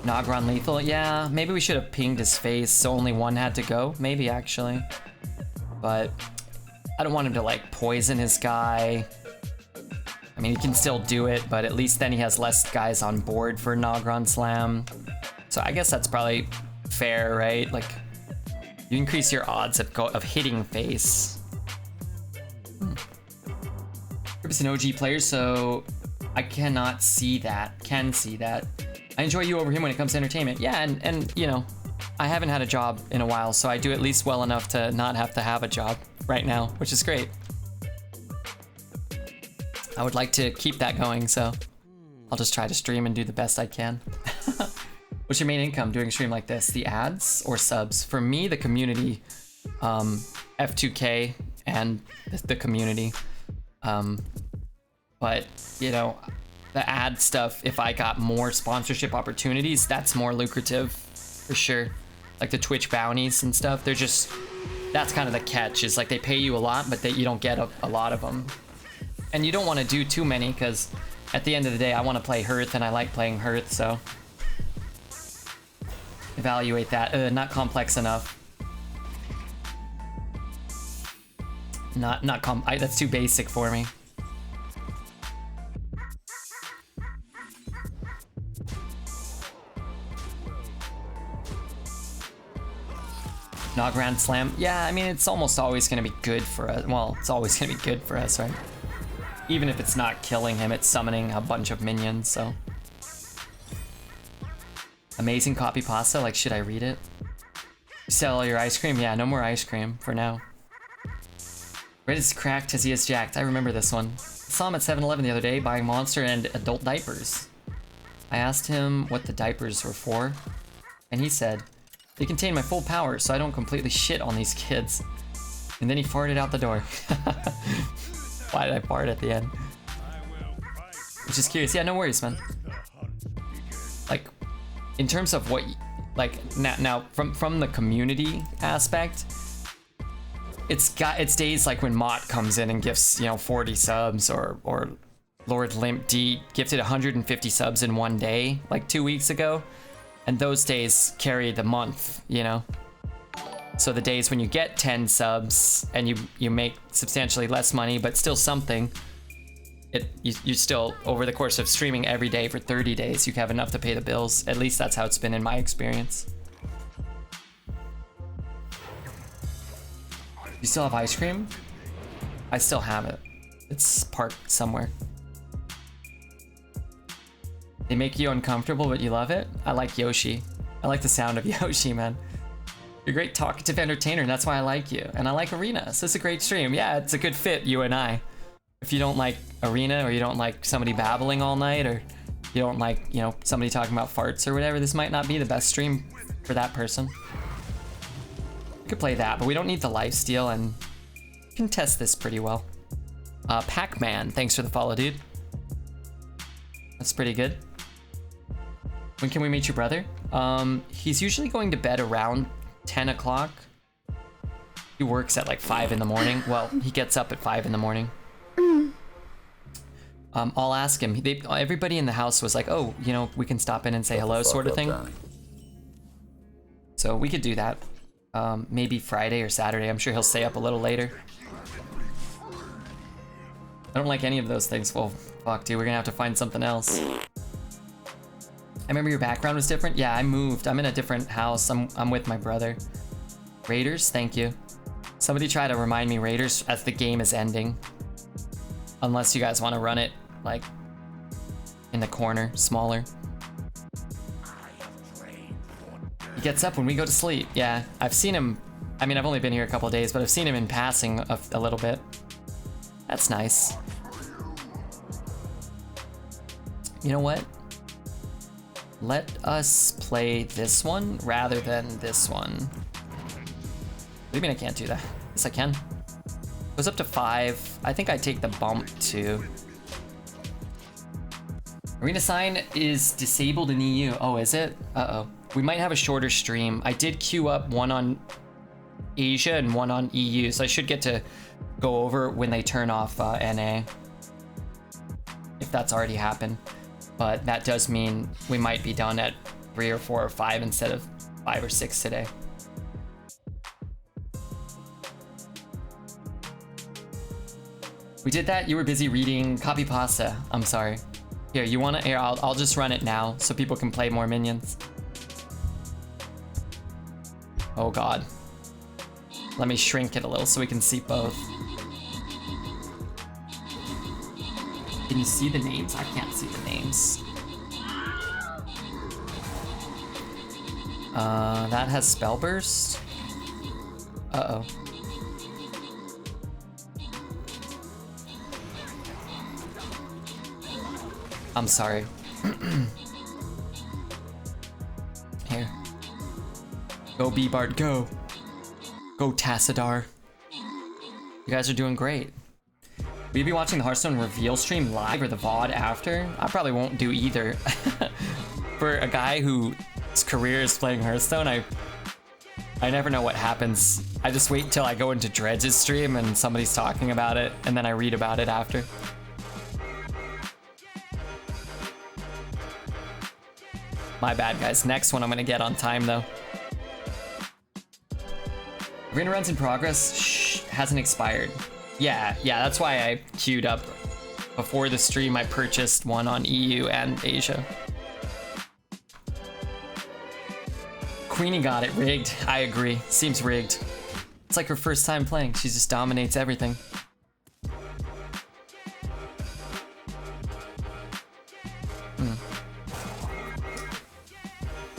Nogron lethal? Yeah, maybe we should have pinged his face so only one had to go. Maybe, actually. But I don't want him to, like, poison his guy. I mean, he can still do it, but at least then he has less guys on board for Nogron Slam. So I guess that's probably fair, right? Like, you increase your odds of hitting face. Crip is an OG player, so I cannot see that. Can see that. I enjoy you over him when it comes to entertainment. Yeah, and you know, I haven't had a job in a while, so I do at least well enough to not have to have a job right now, which is great. I would like to keep that going, so I'll just try to stream and do the best I can. What's your main income doing a stream like this? The ads or subs? For me, the community, F2K and the community. But, you know, the ad stuff, if I got more sponsorship opportunities, that's more lucrative for sure. Like the Twitch bounties and stuff, they're just, that's kind of the catch, is like they pay you a lot, but you don't get a lot of them. And you don't want to do too many, because at the end of the day, I want to play Hearth and I like playing Hearth, so evaluate that. Not complex enough. That's too basic for me. Not Grand Slam. Yeah, I mean, it's almost always going to be good for us. Well, it's always going to be good for us, right? Even if it's not killing him, it's summoning a bunch of minions, so. Amazing copy pasta. Like, should I read it? You sell all your ice cream? Yeah, no more ice cream for now. Red is cracked as he is jacked. I remember this one. I saw him at 7-Eleven the other day buying Monster and adult diapers. I asked him what the diapers were for, and he said, "They contain my full power, so I don't completely shit on these kids." And then he farted out the door. Why did I fart at the end? Which is curious. Yeah, no worries, man. Like, in terms of what, like, now from the community aspect, it's days like when Mott comes in and gifts, you know, 40 subs, or Lord Limp D gifted 150 subs in one day, like 2 weeks ago. And those days carry the month, you know? So the days when you get 10 subs and you make substantially less money, but still something, you still, over the course of streaming every day for 30 days, you have enough to pay the bills. At least that's how it's been in my experience. You still have ice cream? I still have it. It's parked somewhere. They make you uncomfortable, but you love it? I like Yoshi. I like the sound of Yoshi, man. You're a great talkative entertainer, and that's why I like you. And I like Arena, so it's a great stream. Yeah, it's a good fit, you and I. If you don't like Arena, or you don't like somebody babbling all night, or you don't like, you know, somebody talking about farts or whatever, this might not be the best stream for that person. We could play that, but we don't need the lifesteal, and we can test this pretty well. Pac-Man, thanks for the follow, dude. That's pretty good. When can we meet your brother? He's usually going to bed around 10 o'clock. He works at like 5 in the morning. Well, he gets up at 5 in the morning. I'll ask him. Everybody in the house was like, oh, you know, we can stop in and say hello sort of thing. So we could do that. Maybe Friday or Saturday. I'm sure he'll stay up a little later. I don't like any of those things. Well, fuck, dude, we're gonna have to find something else. I remember your background was different. Yeah, I moved. I'm in a different house. I'm with my brother. Raiders, thank you. Somebody try to remind me Raiders as the game is ending. Unless you guys want to run it, like, in the corner, smaller. He gets up when we go to sleep. Yeah, I've seen him. I mean, I've only been here a couple days, but I've seen him in passing a little bit. That's nice. You know what? Let us play this one rather than this one. What do you mean I can't do that? Yes, I can. Goes up to 5. I think I take the bump too. Arena sign is disabled in EU. Oh, is it? Uh-oh. We might have a shorter stream. I did queue up one on Asia and one on EU, so I should get to go over when they turn off NA. If that's already happened. But that does mean we might be done at 3 or 4 or 5 instead of 5 or 6 today. We did that. You were busy reading copy pasta. I'm sorry. Here, you wanna? Here, I'll just run it now so people can play more minions. Oh god. Let me shrink it a little so we can see both. Can you see the names? I can't see the names. That has spell burst. Uh-oh. I'm sorry. Here. Go B-Bard, go. Go Tassadar. You guys are doing great. Will you be watching the Hearthstone reveal stream live or the VOD after? I probably won't do either. For a guy whose career is playing Hearthstone, I never know what happens. I just wait till I go into Dredge's stream and somebody's talking about it, and then I read about it after. My bad, guys. Next one I'm gonna get on time, though. Arena runs in progress. Shh, hasn't expired. Yeah, that's why I queued up. Before the stream, I purchased one on EU and Asia. Queenie got it rigged. I agree. Seems rigged. It's like her first time playing. She just dominates everything.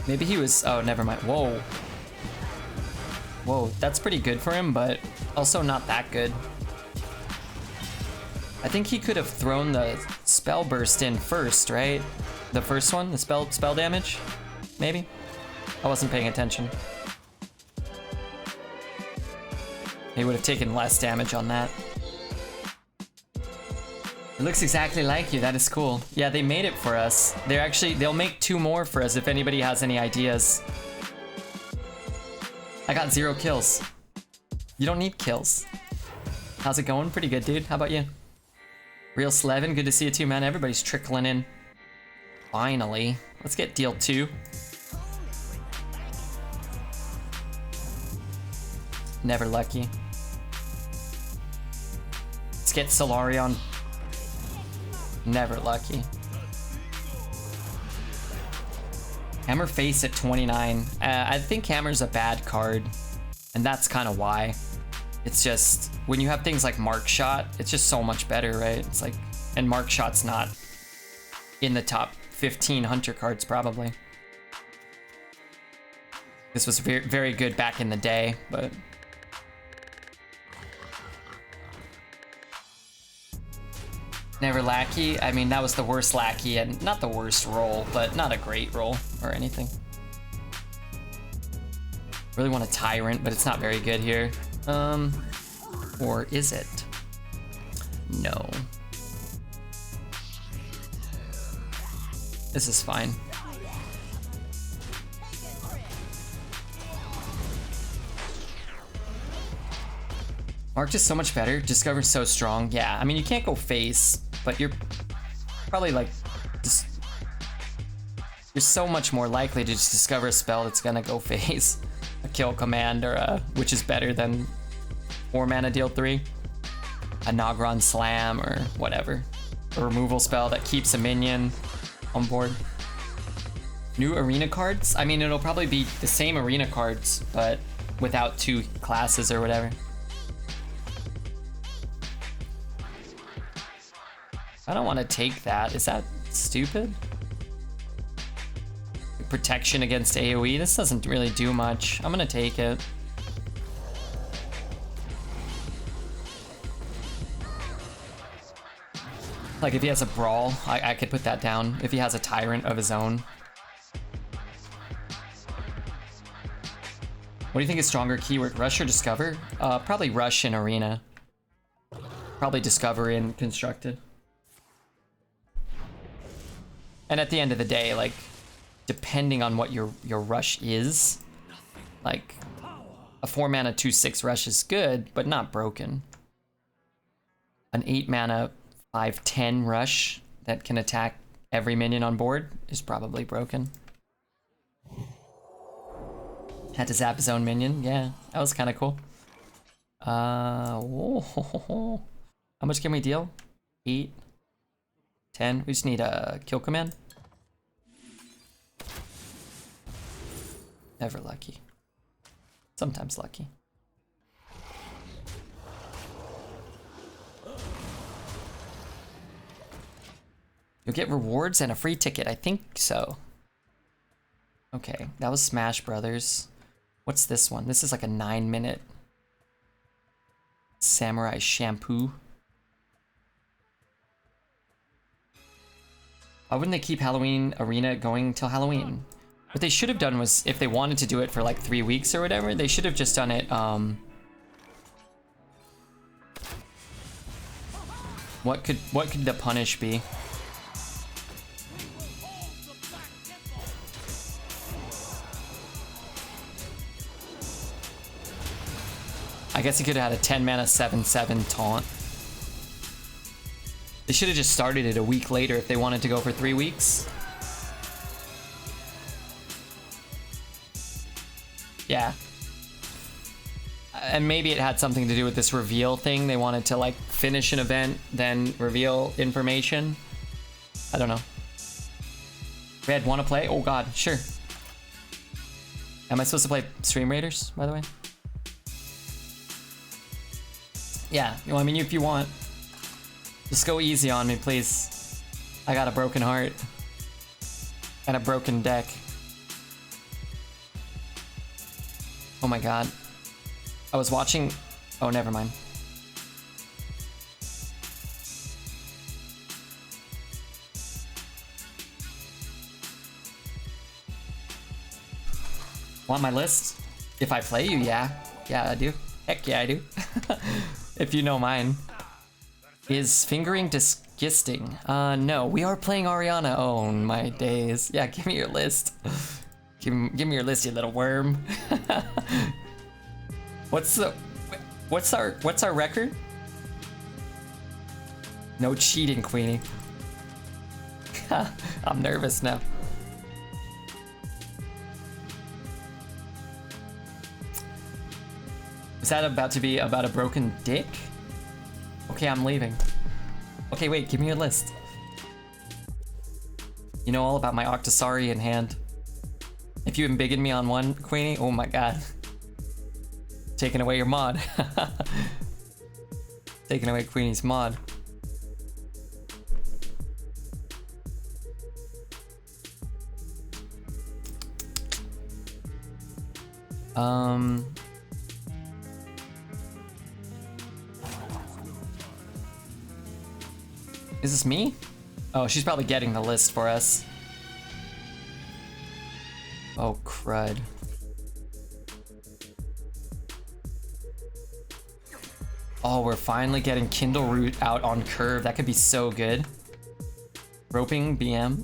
Maybe he was... Oh, never mind. Whoa. Whoa, that's pretty good for him, but also not that good. I think he could have thrown the spell burst in first, right? The first one, the spell damage? Maybe? I wasn't paying attention. He would have taken less damage on that. It looks exactly like you. That is cool. Yeah, they made it for us. They'll make 2 more for us if anybody has any ideas. I got 0 kills. You don't need kills. How's it going? Pretty good, dude. How about you? Real Slevin, good to see you too, man. Everybody's trickling in. Finally. Let's get deal 2. Never lucky. Let's get Solarion. Never lucky. Hammer face at 29. I think Hammer's a bad card, and that's kind of why. It's just, when you have things like Mark Shot, it's just so much better, right? It's like, and Mark Shot's not in the top 15 Hunter cards, probably. This was very, very good back in the day, but... Never lackey. I mean, that was the worst lackey, and not the worst roll, but not a great roll or anything. Really want a Tyrant, but it's not very good here. Or is it? No. This is fine. Marked is so much better. Discover's so strong. Yeah, I mean, you can't go face, but you're probably like just you're so much more likely to just discover a spell that's gonna go face. A kill command or a, which is better than 4 mana deal 3. A Nogron Slam or whatever. A removal spell that keeps a minion on board. New arena cards? I mean, it'll probably be the same arena cards, but without 2 classes or whatever. I don't want to take that. Is that stupid? Protection against AoE? This doesn't really do much. I'm gonna take it. Like if he has a Brawl, I could put that down. If he has a Tyrant of his own. What do you think is stronger keyword? Rush or Discover? Probably Rush in Arena. Probably Discover in Constructed. And at the end of the day, like, depending on what your rush is, like, a 4 mana 2/6 rush is good, but not broken. An 8 mana 5/10 rush that can attack every minion on board is probably broken. Had to zap his own minion, yeah, that was kind of cool. Whoa. How much can we deal? 8, 10. We just need a kill command. Never lucky. Sometimes lucky. You'll get rewards and a free ticket. I think so. Okay, that was Smash Brothers. What's this one? This is like a 9-minute Samurai Shampoo. Why wouldn't they keep Halloween Arena going till Halloween? What they should have done was, if they wanted to do it for like 3 weeks or whatever, they should have just done it, what could the punish be? I guess he could have had a 10 mana 7/7 taunt. They should have just started it a week later if they wanted to go for 3 weeks. Yeah. And maybe it had something to do with this reveal thing. They wanted to like finish an event, then reveal information. I don't know. Red, wanna play? Oh god, sure. Am I supposed to play Stream Raiders, by the way? Yeah, I mean, if you want. Just go easy on me, please. I got a broken heart. And a broken deck. Oh my god. I was watching... Oh, never mind. Want my list? If I play you, yeah. Yeah, I do. Heck yeah, I do. If you know mine. Is fingering disgusting? No. We are playing Ariana. Oh, my days. Yeah, give me your list. Give me your list, you little worm. What's our record? No cheating, Queenie. I'm nervous now. Is that about to be about a broken dick? Okay, I'm leaving. Okay, wait, give me your list. You know all about my Octosari in hand. If you embiggen me on one, Queenie, oh my god. Taking away your mod. Taking away Queenie's mod. Is this me? Oh, she's probably getting the list for us. Oh, crud. Oh, we're finally getting Kindle Root out on curve. That could be so good. Roping BM.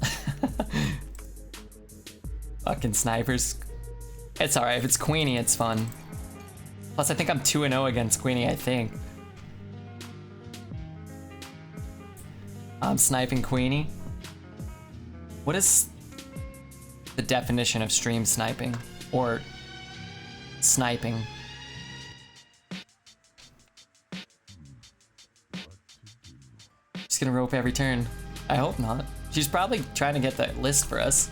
Fucking snipers. It's alright. If it's Queenie, it's fun. Plus, I think I'm 2-0 against Queenie, I think. I'm sniping Queenie. What is the definition of stream sniping? Or sniping? She's gonna rope every turn. I hope not. She's probably trying to get that list for us.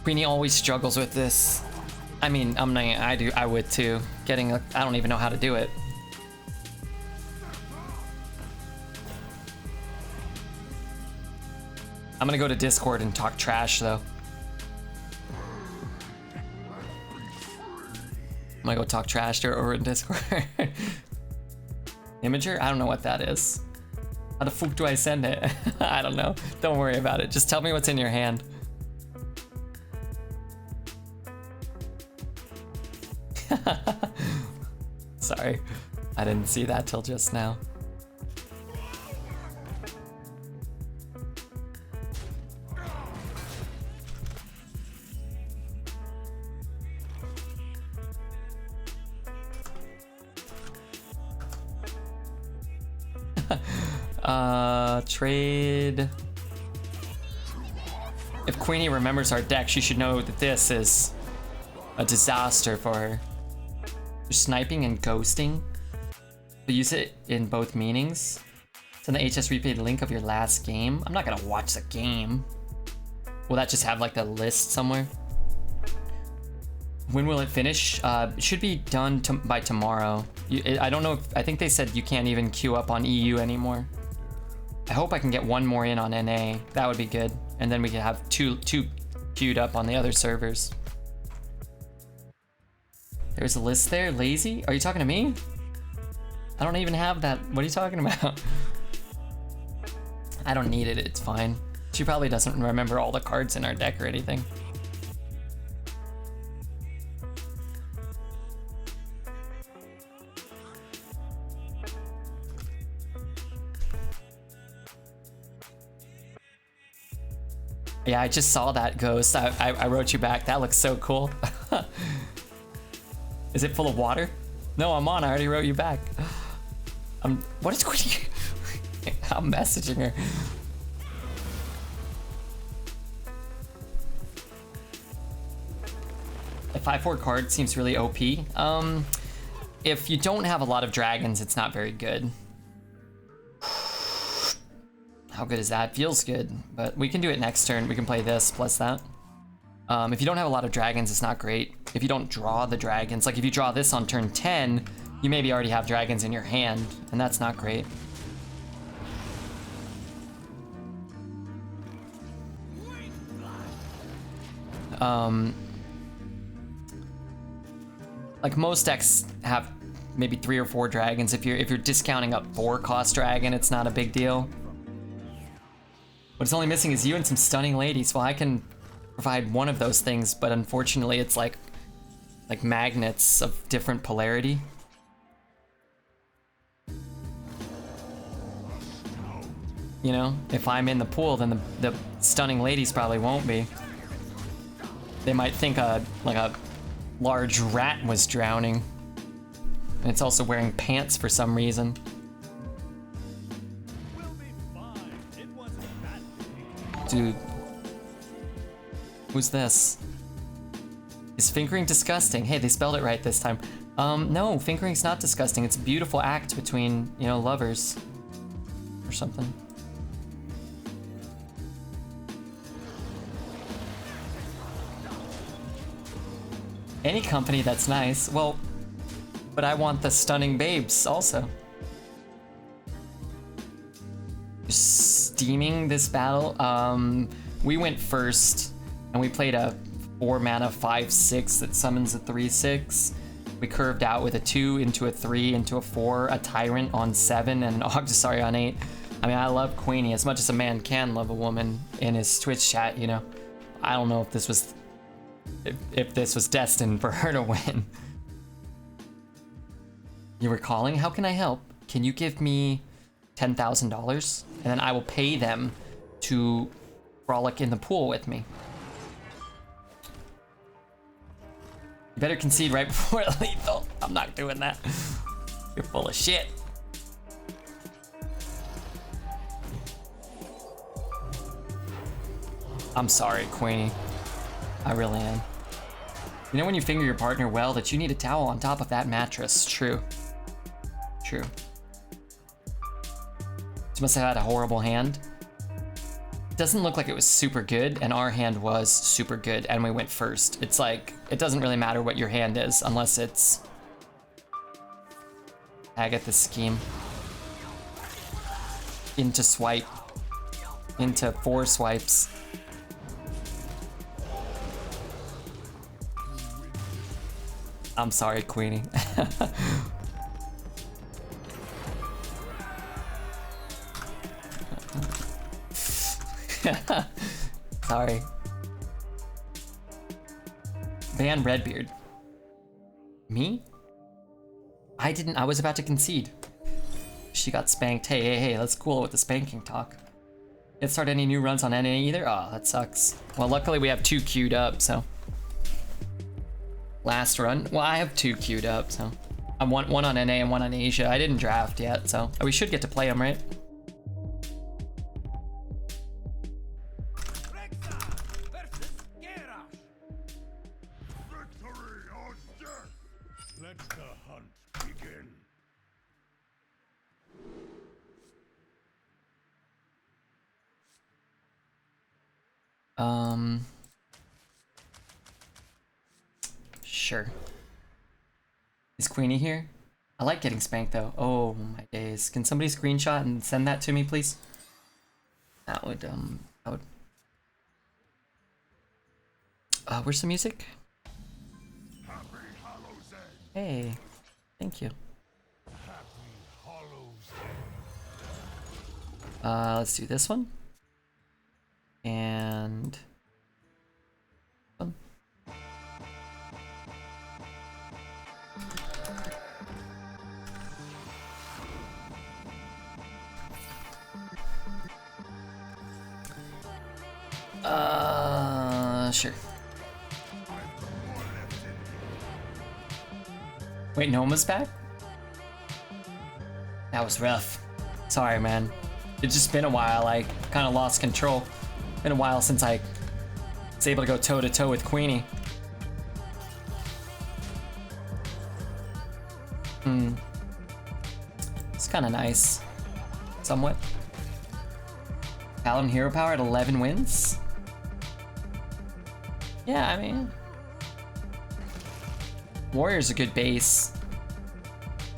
Queenie always struggles with this. I mean, I would too. I don't even know how to do it. I'm gonna go to Discord and talk trash though. I'm gonna go talk trash to her over in Discord. Imager? I don't know what that is. How the fuck do I send it? I don't know. Don't worry about it. Just tell me what's in your hand. Sorry. I didn't see that till just now. Trade. If Queenie remembers our deck, she should know that this is a disaster for her. Sniping and ghosting. We use it in both meanings. Send the HS replay link of your last game. I'm not gonna watch the game. Will that just have like the list somewhere? When will it finish? It should be done by tomorrow. I don't know I think they said you can't even queue up on EU anymore. I hope I can get one more in on NA. That would be good. And then we can have two queued up on the other servers. There's a list there. Lazy? Are you talking to me? I don't even have that. What are you talking about? I don't need it. It's fine. She probably doesn't remember all the cards in our deck or anything. Yeah, I just saw that ghost. I wrote you back. That looks so cool. Is it full of water? No, I'm on. I already wrote you back. What is Queenie? I'm messaging her. The 5/4 card seems really OP. If you don't have a lot of dragons, it's not very good. How good is that? Feels good, but we can do it next turn. We can play this plus that. If you don't have a lot of dragons, it's not great. If you don't draw the dragons, like if you draw this on turn 10, you maybe already have dragons in your hand, and that's not great. Like most decks have maybe 3 or 4 dragons. If you're discounting a 4-cost dragon, it's not a big deal. What's only missing is you and some stunning ladies. Well, I can provide one of those things, but unfortunately it's like magnets of different polarity. You know, if I'm in the pool, then the stunning ladies probably won't be. They might think like a large rat was drowning. And it's also wearing pants for some reason. Dude. Who's this? Is fingering disgusting? Hey, they spelled it right this time. No, fingering's not disgusting. It's a beautiful act between, you know, lovers. Or something. Any company that's nice. Well, but I want the stunning babes also. Steaming this battle. We went first and we played a 4-mana 5/6 that summons a 3/6. We curved out with a 2 into a 3 into a 4, a Tyrant on 7, and an Octosari on 8. I mean, I love Queenie as much as a man can love a woman in his Twitch chat, you know. I don't know if this was destined for her to win. You were calling? How can I help? Can you give me $10,000? And then I will pay them to frolic in the pool with me. You better concede right before lethal. I'm not doing that. You're full of shit. I'm sorry, Queenie. I really am. You know when you finger your partner well that you need a towel on top of that mattress. True. True. She must have had a horrible hand. It doesn't look like it was super good, and our hand was super good, and we went first. It's like, it doesn't really matter what your hand is, unless it's... I get this scheme. Into swipe. Into 4 swipes. I'm sorry, Queenie. Sorry. Ban Redbeard. Me? I was about to concede. She got spanked. Hey, let's cool it with the spanking talk. Didn't start any new runs on NA either? Oh, that sucks. Well, luckily we have 2 queued up, so. Last run. Well, I have 2 queued up, so. I'm one on NA and 1 on Asia. I didn't draft yet, so. We should get to play them, right? Sure. Is Queenie here? I like getting spanked though. Oh my days. Can somebody screenshot and send that to me, please? That would, where's the music? Hey, thank you. Let's do this one. And... sure. Wait, Noma's back? That was rough. Sorry, man. It's just been a while. I kind of lost control. Been a while since I was able to go toe-to-toe with Queenie. It's kind of nice. Somewhat. Paladin hero power at 11 wins? Yeah, I mean... Warrior's a good base.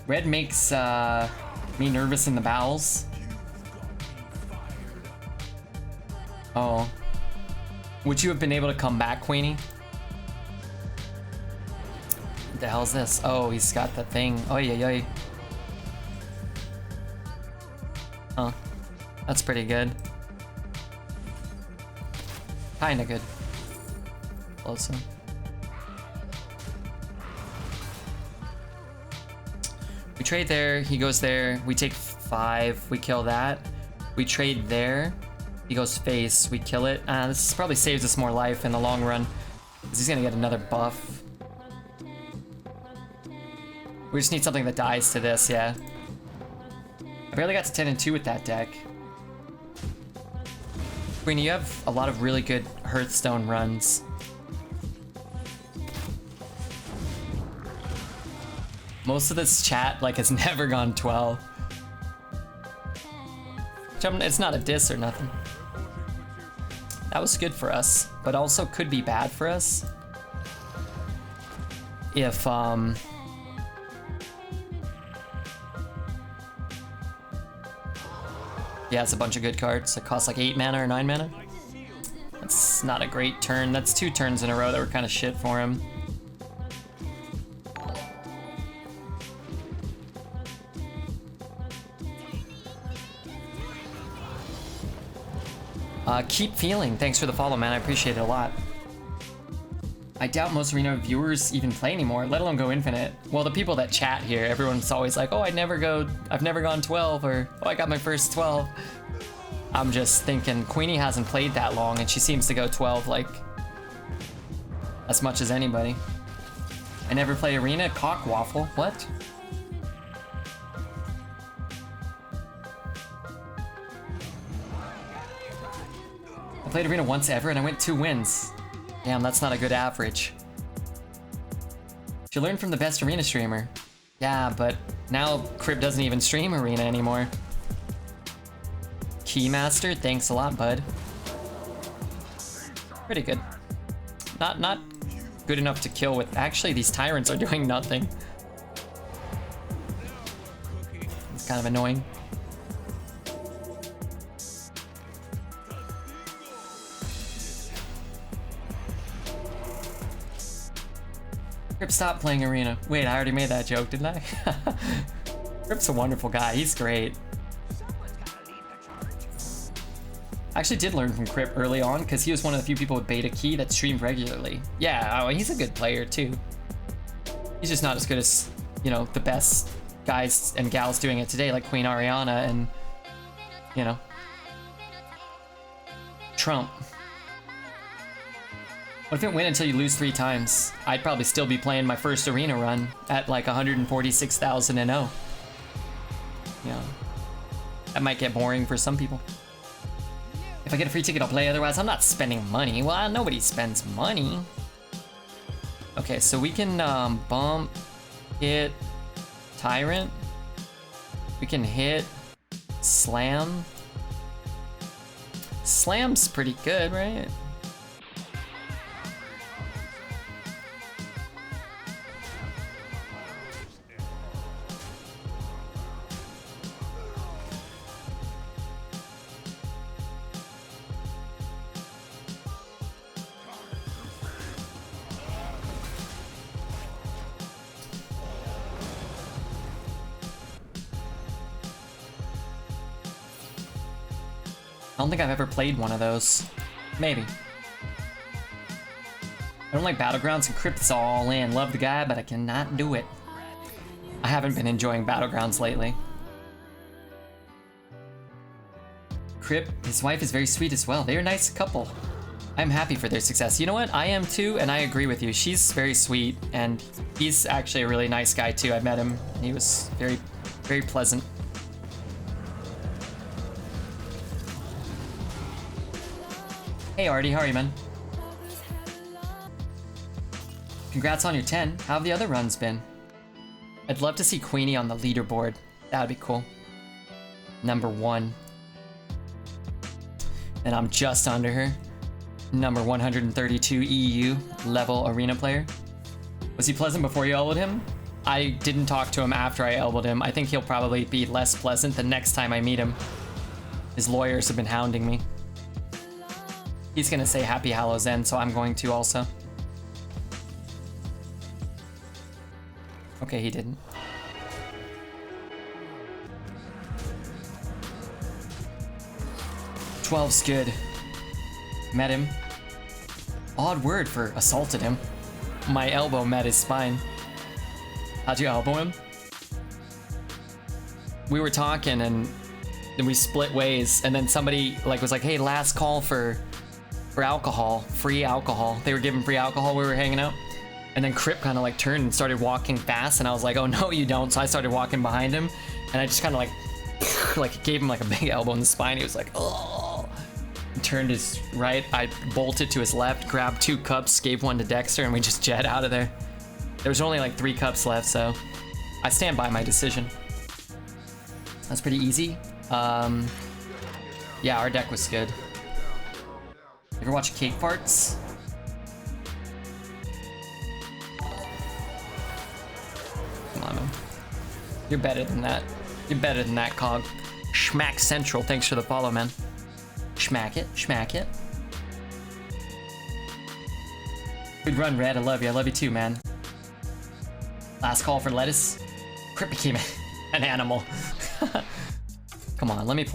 Red makes me nervous in the bowels. Oh. Would you have been able to come back, Queenie? What the hell is this? Oh, he's got the thing. Oy. Huh. That's pretty good. Kinda good. Close him. We trade there, he goes there, we take 5, we kill that. We trade there, he goes face, we kill it. This probably saves us more life in the long run, because he's gonna get another buff. We just need something that dies to this, yeah. I barely got to 10 and 2 with that deck. Queenie, you have a lot of really good Hearthstone runs. Most of this chat, like, has never gone 12. It's not a diss or nothing. That was good for us, but also could be bad for us. If, yeah, it's a bunch of good cards. It costs like 8 mana or 9 mana. That's not a great turn. That's 2 turns in a row that were kind of shit for him. Keep feeling. Thanks for the follow, man. I appreciate it a lot. I doubt most Arena viewers even play anymore, let alone go infinite. Well, the people that chat here, everyone's always like, oh, I've never gone 12, or oh, I got my first 12. I'm just thinking Queenie hasn't played that long, and she seems to go 12 like as much as anybody. I never play Arena. Cock waffle. What? Played Arena once ever and I went 2 wins. Damn, that's not a good average. Should learn from the best Arena streamer. Yeah, but now Crip doesn't even stream Arena anymore. Keymaster, thanks a lot, bud. Pretty good. Not good enough to kill with. Actually, these tyrants are doing nothing. It's kind of annoying. Crip, stop playing Arena. Wait, I already made that joke, didn't I? Crip's a wonderful guy. He's great. I actually did learn from Crip early on because he was one of the few people with beta key that streamed regularly. Yeah, he's a good player too. He's just not as good as, you know, the best guys and gals doing it today, like Queen Ariana and, you know, Trump. What if it went until you lose 3 times? I'd probably still be playing my first Arena run at like 146,000 and 0. Yeah, that might get boring for some people. If I get a free ticket, I'll play. Otherwise, I'm not spending money. Well, nobody spends money. Okay, so we can bump, hit, Tyrant. We can hit, Slam. Slam's pretty good, right? I don't think I've ever played one of those. Maybe. I don't like Battlegrounds, and Crip's all in. Love the guy, but I cannot do it. I haven't been enjoying Battlegrounds lately. Crip, his wife is very sweet as well. They're a nice couple. I'm happy for their success. You know what? I am too, and I agree with you. She's very sweet, and he's actually a really nice guy too. I met him. He was very, very pleasant. Hey Artie, how are you, man? Congrats on your 10. How have the other runs been? I'd love to see Queenie on the leaderboard. That'd be cool. Number 1. And I'm just under her. Number 132 EU level Arena player. Was he pleasant before you elbowed him? I didn't talk to him after I elbowed him. I think he'll probably be less pleasant the next time I meet him. His lawyers have been hounding me. He's gonna say Happy Hallows End, so I'm going to also. Okay, he didn't. "12's good. Met him. Odd word for assaulted him. My elbow met his spine. How'd you elbow him? We were talking and then we split ways, and then somebody like was like, hey, last call for alcohol, free alcohol. They were giving free alcohol, we were hanging out. And then Crip kind of like turned and started walking fast, and I was like, oh no you don't. So I started walking behind him, and I just kind of like gave him like a big elbow in the spine. He was like, oh. Turned his right, I bolted to his left, grabbed 2 cups, gave one to Dexter, and we just jet out of there. There was only like 3 cups left, so I stand by my decision. That's pretty easy. Yeah, our deck was good. Ever watch Cake Farts? Come on, man. You're better than that. You're better than that, Cog. Schmack Central, thanks for the follow, man. Schmack it, schmack it. Good run, Red. I love you. I love you too, man. Last call for lettuce. Crip became an animal. Come on, let me play.